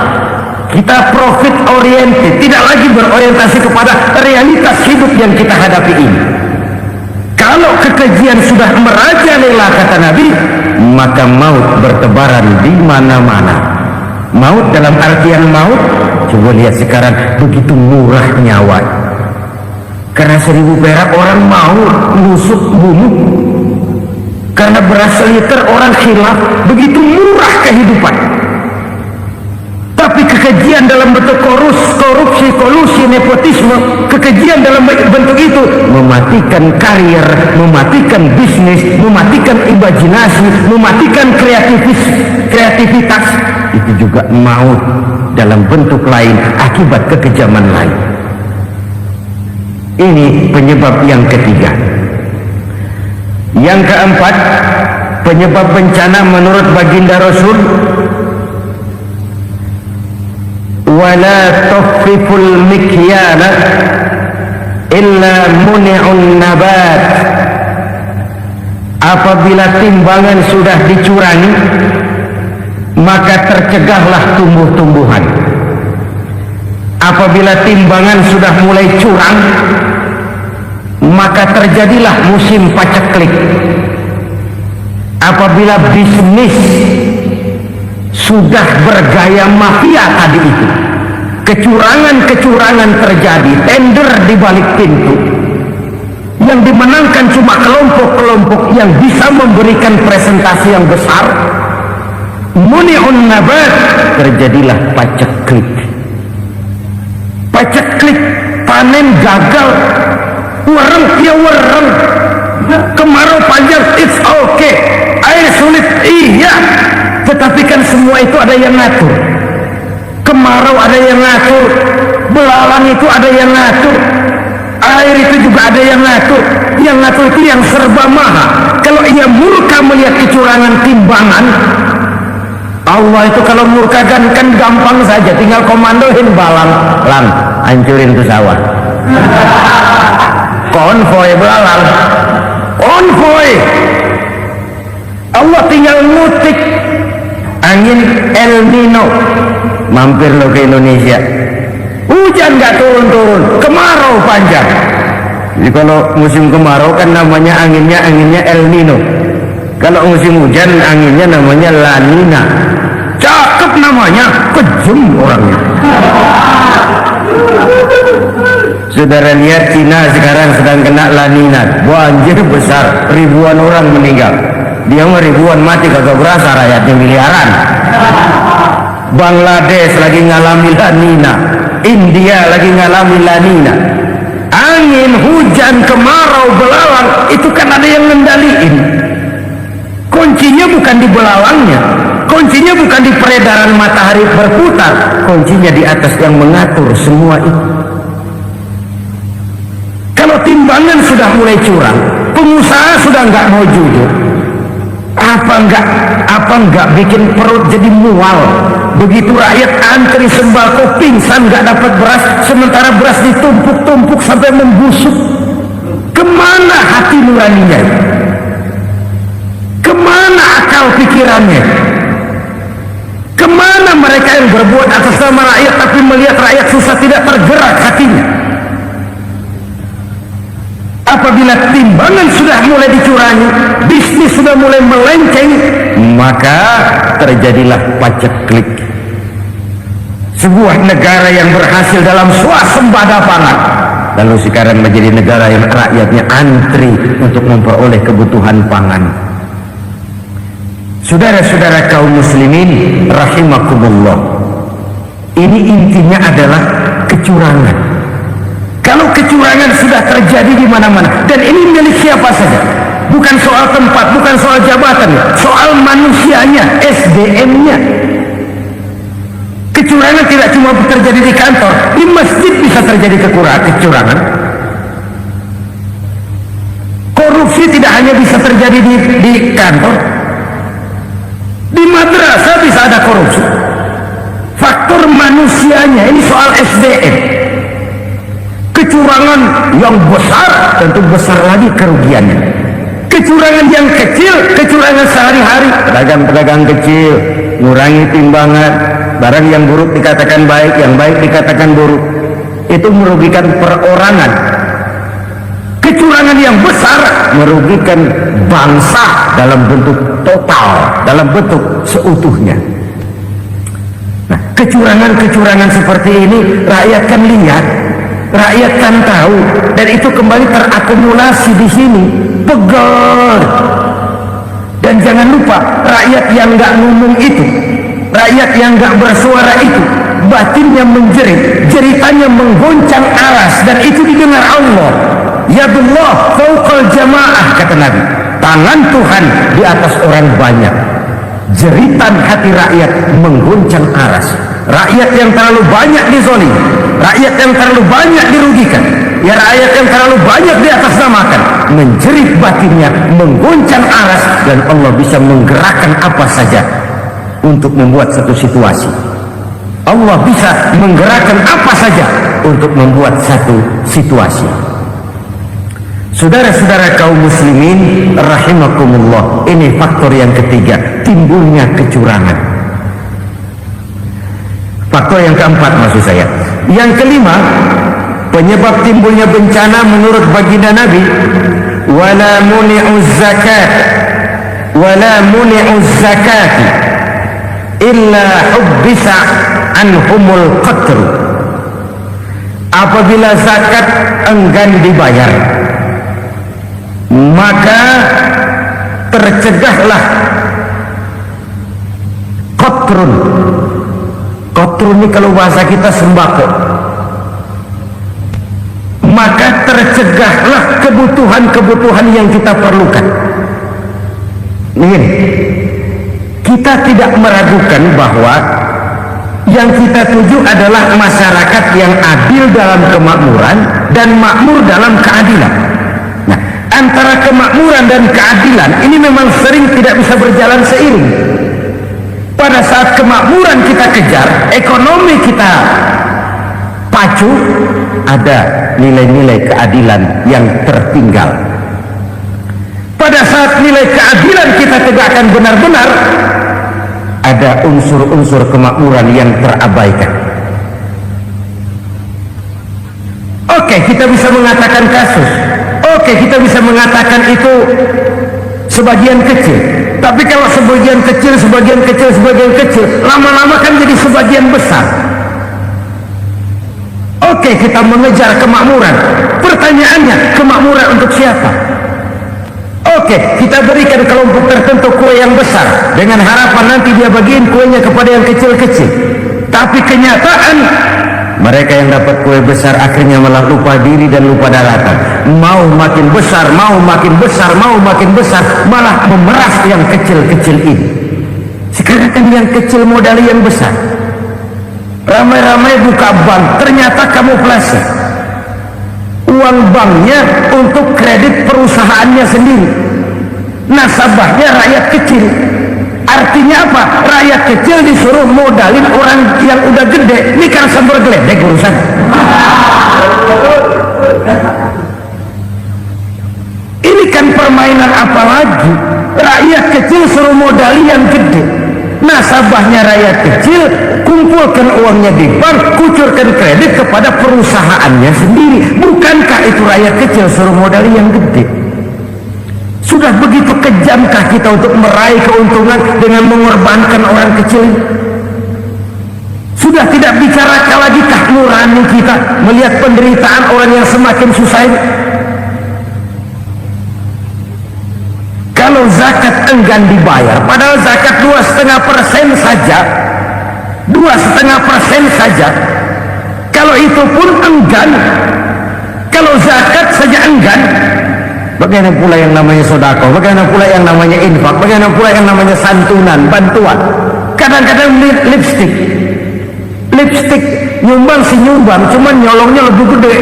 [SPEAKER 2] kita profit oriented, tidak lagi berorientasi kepada realitas hidup yang kita hadapi ini. Kalau kekejian sudah merajalela, kata Nabi, maka maut bertebaran di mana-mana. Maut dalam artian maut, coba lihat sekarang begitu murah nyawa. Karena 1000 perak orang mau nusuk bunuh. Karena beras seliter orang khilaf, begitu murah kehidupan. Tapi kekejian dalam bentuk korupsi, kolusi, nepotisme, kekejian dalam bentuk itu mematikan karir, mematikan bisnis, mematikan imajinasi, mematikan kreativitas. Itu juga maut dalam bentuk lain akibat kekejaman lain. Ini penyebab yang ketiga. Yang keempat, penyebab bencana menurut baginda Rasul, wala tukhfiful mikyala illa muni'un nabat. Apabila timbangan sudah dicurangi, maka tercegahlah tumbuh-tumbuhan. Apabila timbangan sudah mulai curang, maka terjadilah musim paceklik. Apabila bisnis sudah bergaya mafia tadi itu, kecurangan-kecurangan terjadi, tender di balik pintu, yang dimenangkan cuma kelompok-kelompok yang bisa memberikan presentasi yang besar, muni'un nabat, terjadilah paceklik. Paceklik, panen gagal, wereng ya wereng, kemarau panjang, it's okay, air sulit, iya, tetapi kan semua itu ada yang ngatur. Kemarau ada yang ngatur, belalang itu ada yang ngatur, air itu juga ada yang ngatur. Yang ngatur itu yang serba maha. Kalau ia murka melihat kecurangan timbangan, Allah itu kalau murka kan gampang saja, tinggal komandoin balang, lang, hancurin tuh sawah. Konvoy belalang, konvoy. Allah tinggal ngutik angin El Nino. Mampir lo ke Indonesia, hujan nggak turun-turun, kemarau panjang. Jadi kalau musim kemarau kan namanya anginnya El Nino. Kalau musim hujan anginnya namanya La Nina. Cakep namanya, kejem orangnya. Saudara lihat Cina sekarang sedang kena La Nina, banjir besar, ribuan orang meninggal. Dia mah ribuan mati kagak berasa, rakyatnya miliaran. Bangladesh lagi ngalami La Nina, India lagi ngalami La Nina. Angin, hujan, kemarau, belalang itu kan ada yang ngendaliin. Kuncinya bukan di belalangnya, kuncinya bukan di peredaran matahari berputar, kuncinya di atas yang mengatur semua itu. Kalau timbangan sudah mulai curang, pengusaha sudah nggak mau jujur, apa enggak bikin perut jadi mual. Begitu rakyat antri sembako pingsan nggak dapat beras, sementara beras ditumpuk-tumpuk sampai membusuk. Kemana hati nuraninya? Kemana akal pikirannya? Kemana mereka yang berbuat atas nama rakyat tapi melihat rakyat susah tidak tergerak hatinya? Apabila timbangan sudah mulai dicurangi, bisnis sudah mulai melenceng, maka terjadilah paceklik. Sebuah negara yang berhasil dalam swasembada pangan, lalu sekarang menjadi negara yang rakyatnya antri untuk memperoleh kebutuhan pangan. Saudara-saudara kaum muslimin rahimakumullah, ini intinya adalah kecurangan. Kalau kecurangan sudah terjadi di mana-mana, dan ini milik siapa saja, bukan soal tempat, bukan soal jabatan, soal manusianya, SDM-nya. Kecurangan tidak cuma terjadi di kantor, di masjid bisa terjadi kecurangan. Korupsi tidak hanya bisa terjadi di kantor, di madrasah bisa ada korupsi. Faktor manusianya, ini soal SDM. Kecurangan yang besar tentu besar lagi kerugiannya. Kecurangan yang kecil, kecurangan sehari-hari, pedagang-pedagang kecil ngurangi timbangan, barang yang buruk dikatakan baik, yang baik dikatakan buruk, itu merugikan perorangan. Kecurangan yang besar merugikan bangsa dalam bentuk total, dalam bentuk seutuhnya. Nah, kecurangan-kecurangan seperti ini rakyat kan lihat, rakyat kan tahu, dan itu kembali terakumulasi di sini, pegel. Dan jangan lupa, rakyat yang nggak ngomong itu, rakyat yang nggak bersuara itu, batinnya menjerit, jeritannya menggoncang aras, dan itu didengar Allah. Yadullah fauqal jamaah, kata Nabi, tangan Tuhan di atas orang banyak. Jeritan hati rakyat menggoncang aras. Rakyat yang terlalu banyak dizolim, rakyat yang terlalu banyak dirugikan, ya rakyat yang terlalu banyak di atas namakan, menjerit batinnya, menggoncang aras, dan Allah bisa menggerakkan apa saja untuk membuat satu situasi. Allah bisa menggerakkan apa saja untuk membuat satu situasi. Saudara-saudara kaum muslimin rahimakumullah, ini faktor yang ketiga, timbulnya kecurangan. Faktor yang keempat maksud saya. Yang kelima, penyebab timbulnya bencana menurut baginda Nabi, wala muni'uz zakat wala muni'uz zakat illa hubbisa anhumul qatr. Apabila zakat enggan dibayar, maka tercegahlah qatrun. Qatrun ini kalau bahasa kita sembako. Maka tercegahlah kebutuhan-kebutuhan yang kita perlukan. Ini, kita tidak meragukan bahwa yang kita tuju adalah masyarakat yang adil dalam kemakmuran dan makmur dalam keadilan. Nah, antara kemakmuran dan keadilan ini memang sering tidak bisa berjalan seiring. Pada saat kemakmuran kita kejar, ekonomi kita pacu, ada nilai-nilai keadilan yang tertinggal. Pada pada saat nilai keadilan kita tegakkan benar-benar, ada unsur-unsur kemakmuran yang terabaikan. Oke, kita bisa mengatakan kasus. Oke, kita bisa mengatakan itu sebagian kecil. Tapi kalau sebagian kecil, lama-lama kan jadi sebagian besar. Oke, kita mengejar kemakmuran. Pertanyaannya, kemakmuran untuk siapa? Oke, kita berikan kelompok tertentu kue yang besar dengan harapan nanti dia bagiin kuenya kepada yang kecil-kecil. Tapi kenyataan, mereka yang dapat kue besar akhirnya malah lupa diri dan lupa daratan. Mau makin besar, malah memeras yang kecil-kecil ini. Sekarang kan yang kecil modali yang besar. Ramai-ramai buka bank, ternyata kamuflase. Uang banknya untuk kredit perusahaannya sendiri. Nasabahnya rakyat kecil. Artinya apa? Rakyat kecil disuruh modalin orang yang udah gede. Ini kan sumber geledek urusan. Ini kan permainan apa lagi? Rakyat kecil suruh modali yang gede. Nasabahnya rakyat kecil, kumpulkan uangnya di bank, kucurkan kredit kepada perusahaannya sendiri. Bukankah itu rakyat kecil suruh modali yang gede? Sudah begitu kejamkah kita untuk meraih keuntungan dengan mengorbankan orang kecil? Sudah tidak bicarakah lagi nurani kita melihat penderitaan orang yang semakin susah ini? Kalau zakat enggan dibayar, padahal zakat 2,5% saja, kalau itu pun enggan, kalau zakat saja enggan, bagaimana pula yang namanya sodako, bagaimana pula yang namanya infak, bagaimana pula yang namanya santunan, bantuan. Kadang-kadang lipstick nyumbang si nyumbang, cuman nyolongnya lebih gede.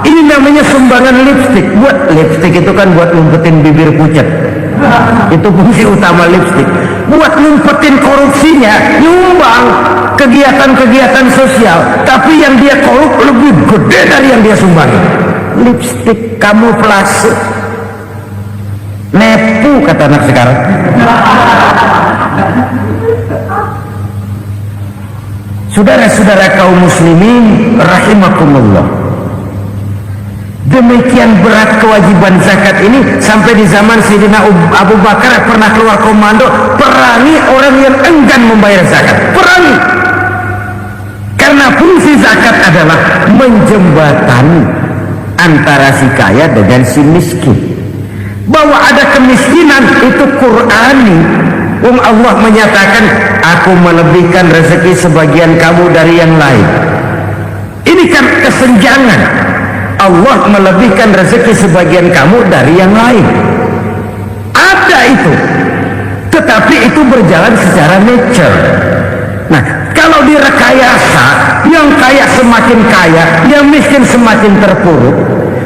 [SPEAKER 2] Ini namanya sumbangan lipstick. Buat lipstick itu kan buat ngumpetin bibir pucat. Itu fungsi utama lipstick. Buat ngumpetin korupsinya, nyumbang kegiatan-kegiatan sosial. Tapi yang dia korup lebih gede dari yang dia sumbangin. Lipstick kamuflase. Nepu kata anak sekarang. Saudara-saudara kaum muslimin rahimakumullah. Demikian berat kewajiban zakat ini sampai di zaman Sayyidina Abu Bakar pernah keluar komando perangi orang yang enggan membayar zakat. Perangi. Karena fungsi zakat adalah menjembatani antara si kaya dengan si miskin. Bahwa ada kemiskinan itu Qur'ani. Allah menyatakan, aku melebihkan rezeki sebagian kamu dari yang lain. Ini kan kesenjangan. Allah melebihkan rezeki sebagian kamu dari yang lain. Ada itu. Tetapi itu berjalan secara nature. Nah, kalau direkayasa, yang kaya semakin kaya, yang miskin semakin terpuruk,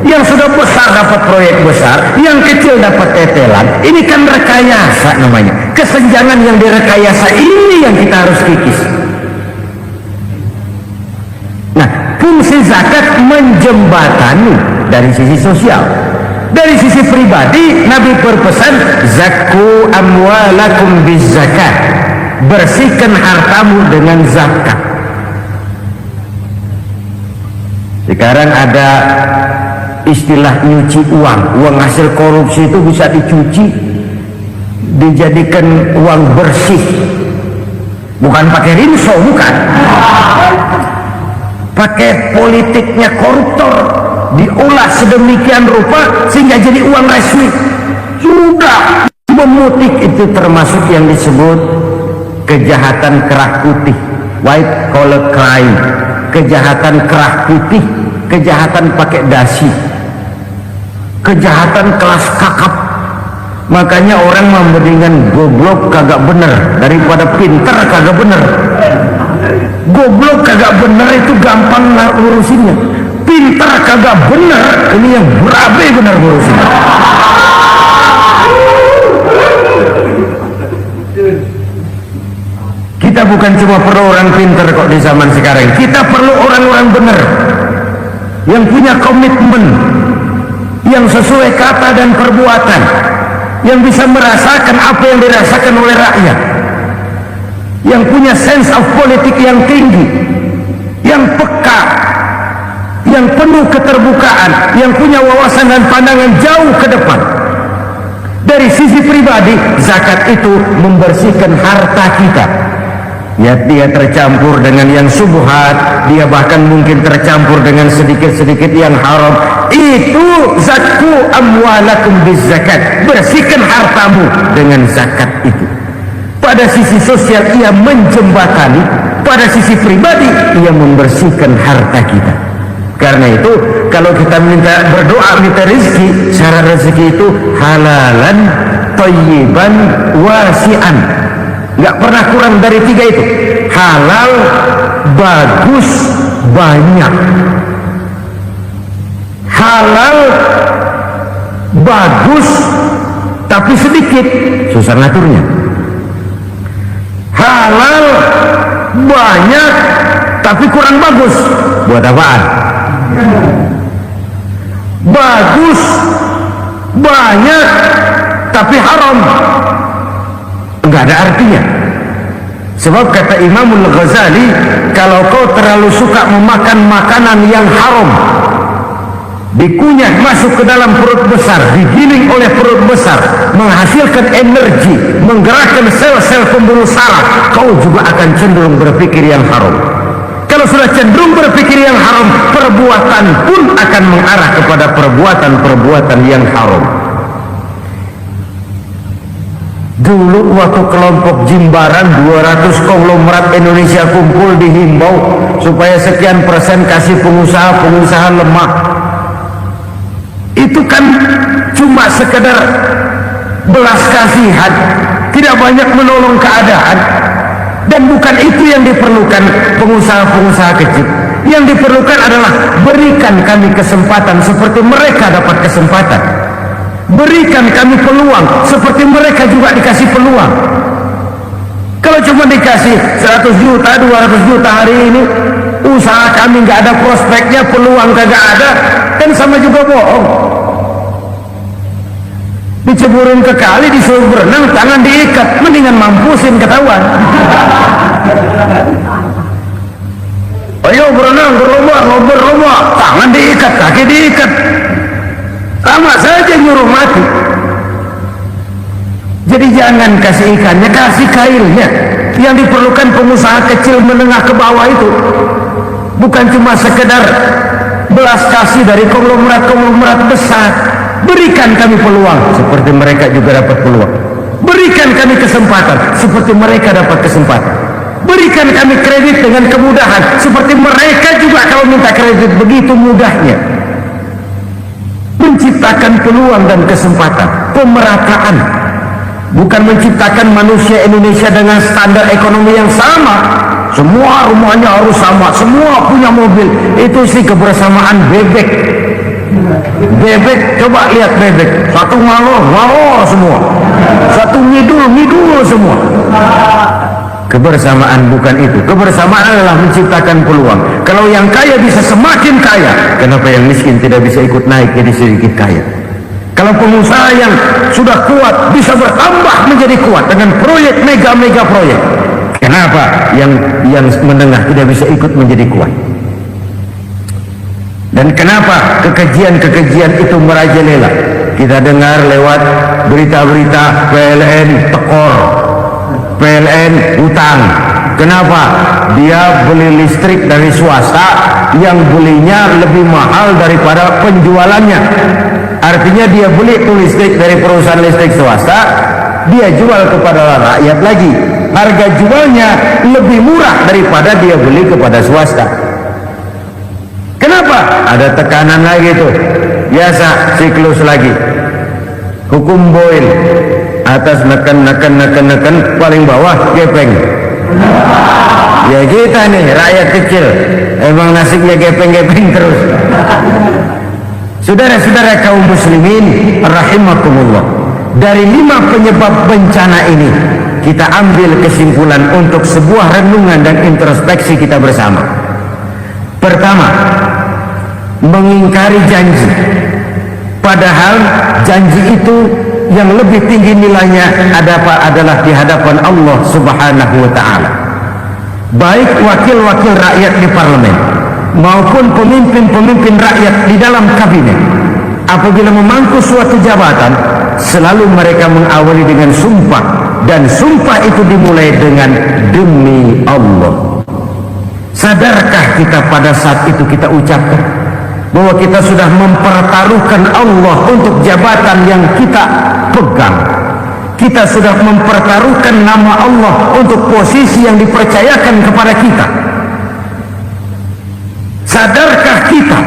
[SPEAKER 2] yang sudah besar dapat proyek besar, yang kecil dapat tetelan. Ini kan rekayasa namanya. Kesenjangan yang direkayasa ini yang kita harus kikis. Nah, fungsi zakat menjembatani dari sisi sosial. Dari sisi pribadi, Nabi berpesan, zakku amwalakum bizzakat. Bersihkan hartamu dengan zakat. Sekarang ada istilah nyuci uang. Uang hasil korupsi itu bisa dicuci, dijadikan uang bersih. Bukan pakai rinso, bukan. Pakai politiknya koruptor, diolah sedemikian rupa sehingga jadi uang resmi. Sudah memutik, itu termasuk yang disebut kejahatan kerah putih, white collar crime, kejahatan kerah putih, kejahatan pakai dasi, kejahatan kelas kakap. Makanya orang mendingan goblok kagak bener daripada pinter kagak bener. Goblok kagak bener itu gampang ngurusinnya. Pinter kagak bener, ini yang berabe bener ngurusinnya. Kita bukan cuma perlu orang pinter kok di zaman sekarang. Kita perlu orang-orang bener yang punya komitmen, yang sesuai kata dan perbuatan, yang bisa merasakan apa yang dirasakan oleh rakyat, yang punya sense of politik yang tinggi, yang peka, yang penuh keterbukaan, yang punya wawasan dan pandangan jauh ke depan. Dari sisi pribadi, zakat itu membersihkan harta kita. Ya, dia tercampur dengan yang subhat, dia bahkan mungkin tercampur dengan sedikit-sedikit yang haram. Itu zakku amwalakum bizakat. Bersihkan hartamu dengan zakat itu. Pada sisi sosial ia menjembatani, pada sisi pribadi ia membersihkan harta kita. Karena itu kalau kita minta berdoa minta rezeki, syarat rezeki itu halalan, thayyiban, wasi'an. Nggak pernah kurang dari 3 itu. Halal, bagus, banyak. Halal, bagus, tapi sedikit, susah ngaturnya. Halal, banyak, tapi kurang bagus. Buat apaan? Bagus, banyak, tapi haram. Enggak ada artinya. Sebab kata Imamul Ghazali, kalau kau terlalu suka memakan makanan yang haram, dikunyah masuk ke dalam perut besar, digiling oleh perut besar, menghasilkan energi, menggerakkan sel-sel pembuluh saraf, kau juga akan cenderung berpikir yang haram. Kalau sudah cenderung berpikir yang haram, perbuatan pun akan mengarah kepada perbuatan-perbuatan yang haram. Dulu waktu kelompok Jimbaran 200 konglomerat Indonesia kumpul dihimbau supaya sekian persen kasih pengusaha-pengusaha lemah. Itu kan cuma sekedar belas kasihan, tidak banyak menolong keadaan. Dan bukan itu yang diperlukan pengusaha-pengusaha kecil. Yang diperlukan adalah berikan kami kesempatan seperti mereka dapat kesempatan. Berikan kami peluang seperti mereka juga dikasih peluang. Kalau cuma dikasih 100 juta, 200 juta hari ini, usaha kami nggak ada prospeknya, peluang kagak ada, kan sama juga bohong. Diceburin ke kali, disuruh berenang, tangan diikat, mendingan mampusin ketahuan. Ayo berenang, berlomba, tangan diikat, kaki diikat, sama saja nyuruh mati. Jadi jangan kasih ikannya, kasih kailnya. Yang diperlukan pengusaha kecil menengah ke bawah itu bukan cuma sekedar belas kasih dari konglomerat-konglomerat besar. Berikan kami peluang seperti mereka juga dapat peluang. Berikan kami kesempatan seperti mereka dapat kesempatan. Berikan kami kredit dengan kemudahan seperti mereka juga kalau minta kredit begitu mudahnya. Menciptakan peluang dan kesempatan, pemerataan. Bukan menciptakan manusia Indonesia dengan standar ekonomi yang sama. Semua rumahnya harus sama, semua punya mobil. Itu sih kebersamaan bebek. Bebek, coba lihat bebek, satu ngalor semua, satu ngidul semua. Kebersamaan bukan itu. Kebersamaan adalah menciptakan peluang. Kalau yang kaya bisa semakin kaya, kenapa yang miskin tidak bisa ikut naik jadi sedikit kaya? Kalau pengusaha yang sudah kuat bisa bertambah menjadi kuat dengan proyek mega proyek, kenapa yang menengah tidak bisa ikut menjadi kuat? Dan kenapa kekejian-kekejian itu merajalela? Kita dengar lewat berita-berita PLN tekor, PLN utang. Kenapa? Dia beli listrik dari swasta yang belinya lebih mahal daripada penjualannya. Artinya dia beli listrik dari perusahaan listrik swasta, dia jual kepada rakyat lagi. Harga jualnya lebih murah daripada dia beli kepada swasta. Kenapa? Ada tekanan lagi tuh. Biasa siklus lagi. Hukum Boyle. Atas neken, paling bawah gepeng. Ya kita nih rakyat kecil, emang nasibnya gepeng-gepeng terus. Saudara-saudara kaum muslimin rahimakumullah, dari 5 penyebab bencana ini kita ambil kesimpulan untuk sebuah renungan dan introspeksi kita bersama. Pertama, mengingkari janji. Padahal janji itu yang lebih tinggi nilainya adalah di hadapan Allah Subhanahu wa Ta'ala. Baik wakil-wakil rakyat di parlemen maupun pemimpin-pemimpin rakyat di dalam kabinet, apabila memangku suatu jabatan, selalu mereka mengawali dengan sumpah, dan sumpah itu dimulai dengan demi Allah. Sadarkah kita pada saat itu kita ucapkan bahwa kita sudah mempertaruhkan Allah untuk jabatan yang kita pegang? Kita sudah mempertaruhkan nama Allah untuk posisi yang dipercayakan kepada kita. Sadarkah kita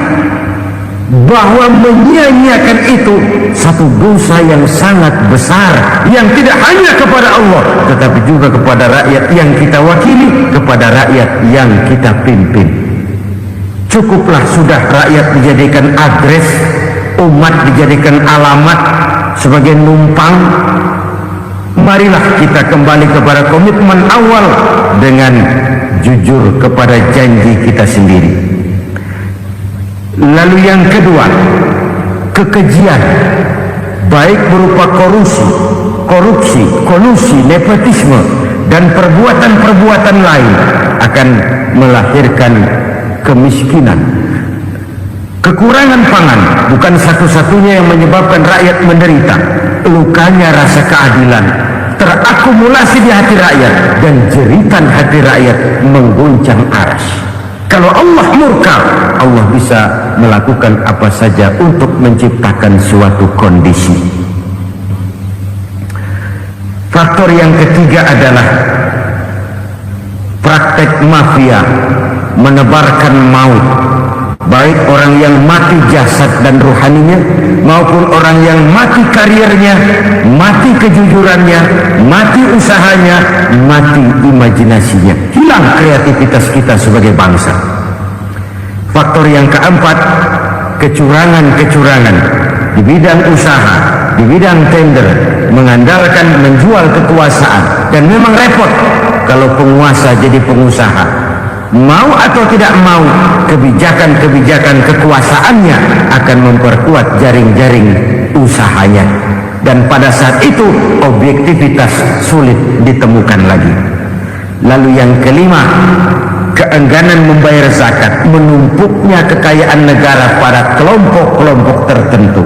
[SPEAKER 2] bahwa menyia-nyiakan itu satu dosa yang sangat besar, yang tidak hanya kepada Allah tetapi juga kepada rakyat yang kita wakili, kepada rakyat yang kita pimpin. Cukuplah sudah rakyat dijadikan adres, umat dijadikan alamat sebagai numpang. Marilah kita kembali kepada komitmen awal dengan jujur kepada janji kita sendiri. Lalu yang kedua, kekejian, baik berupa korupsi, kolusi, nepotisme, dan perbuatan-perbuatan lain akan melahirkan kemiskinan. Kekurangan pangan bukan satu-satunya yang menyebabkan rakyat menderita. Lukanya rasa keadilan terakumulasi di hati rakyat, dan jeritan hati rakyat mengguncang aras. Kalau Allah murka, Allah bisa melakukan apa saja untuk menciptakan suatu kondisi. Faktor yang ketiga adalah praktek mafia menebarkan maut, baik orang yang mati jasad dan rohaninya maupun orang yang mati kariernya, mati kejujurannya, mati usahanya, mati imajinasinya. Hilang kreativitas kita sebagai bangsa. Faktor yang keempat, kecurangan-kecurangan di bidang usaha, di bidang tender, mengandalkan menjual kekuasaan. Dan memang repot kalau penguasa jadi pengusaha. Mau atau tidak mau, kebijakan-kebijakan kekuasaannya akan memperkuat jaring-jaring usahanya. Dan pada saat itu objektivitas sulit ditemukan lagi. Lalu yang kelima, keengganan membayar zakat, menumpuknya kekayaan negara pada kelompok-kelompok tertentu.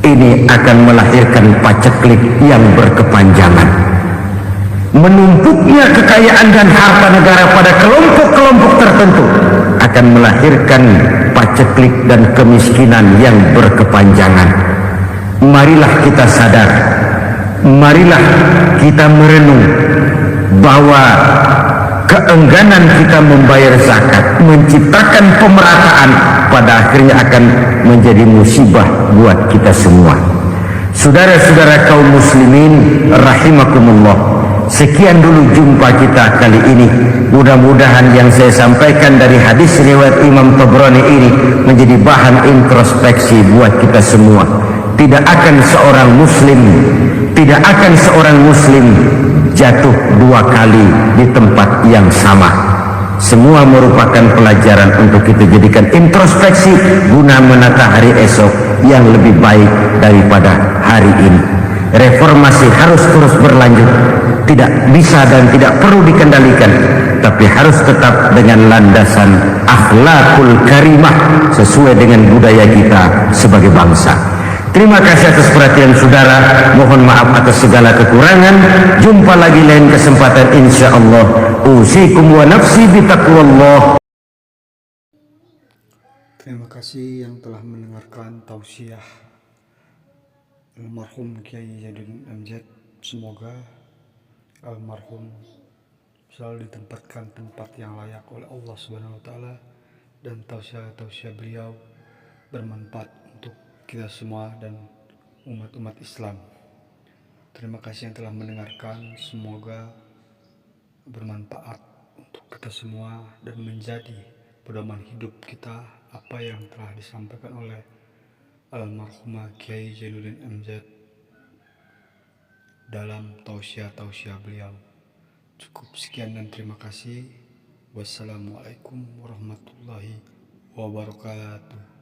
[SPEAKER 2] Ini akan melahirkan paceklik yang berkepanjangan. Menumpuknya kekayaan dan harta negara pada kelompok-kelompok tertentu akan melahirkan paceklik dan kemiskinan yang berkepanjangan. Marilah kita sadar, marilah kita merenung bahwa keengganan kita membayar zakat menciptakan pemerataan pada akhirnya akan menjadi musibah buat kita semua. Saudara-saudara kaum muslimin rahimakumullah, sekian dulu jumpa kita kali ini. Mudah-mudahan yang saya sampaikan dari hadis riwayat Imam Tabrani ini menjadi bahan introspeksi buat kita semua. Tidak akan seorang muslim jatuh dua kali di tempat yang sama. Semua merupakan pelajaran untuk kita jadikan introspeksi guna menata hari esok yang lebih baik daripada hari ini. Reformasi harus terus berlanjut, tidak bisa dan tidak perlu dikendalikan, tapi harus tetap dengan landasan akhlakul karimah sesuai dengan budaya kita sebagai bangsa. Terima kasih atas perhatian saudara. Mohon maaf atas segala kekurangan. Jumpa lagi lain kesempatan insyaallah. Usikum wa nafsi bitaqwallah.
[SPEAKER 1] Terima kasih yang telah mendengarkan tausiah almarhum Kiai Zainuddin MZ. Semoga almarhum selalu ditempatkan tempat yang layak oleh Allah Subhanahu wa taala, dan tausiah beliau bermanfaat untuk kita semua dan umat-umat Islam. Terima kasih yang telah mendengarkan. Semoga bermanfaat untuk kita semua dan menjadi pedoman hidup kita apa yang telah disampaikan oleh almarhumah Kiai Zainuddin MZ dalam tausiah beliau. Cukup sekian dan terima kasih. Wassalamualaikum warahmatullahi wabarakatuh.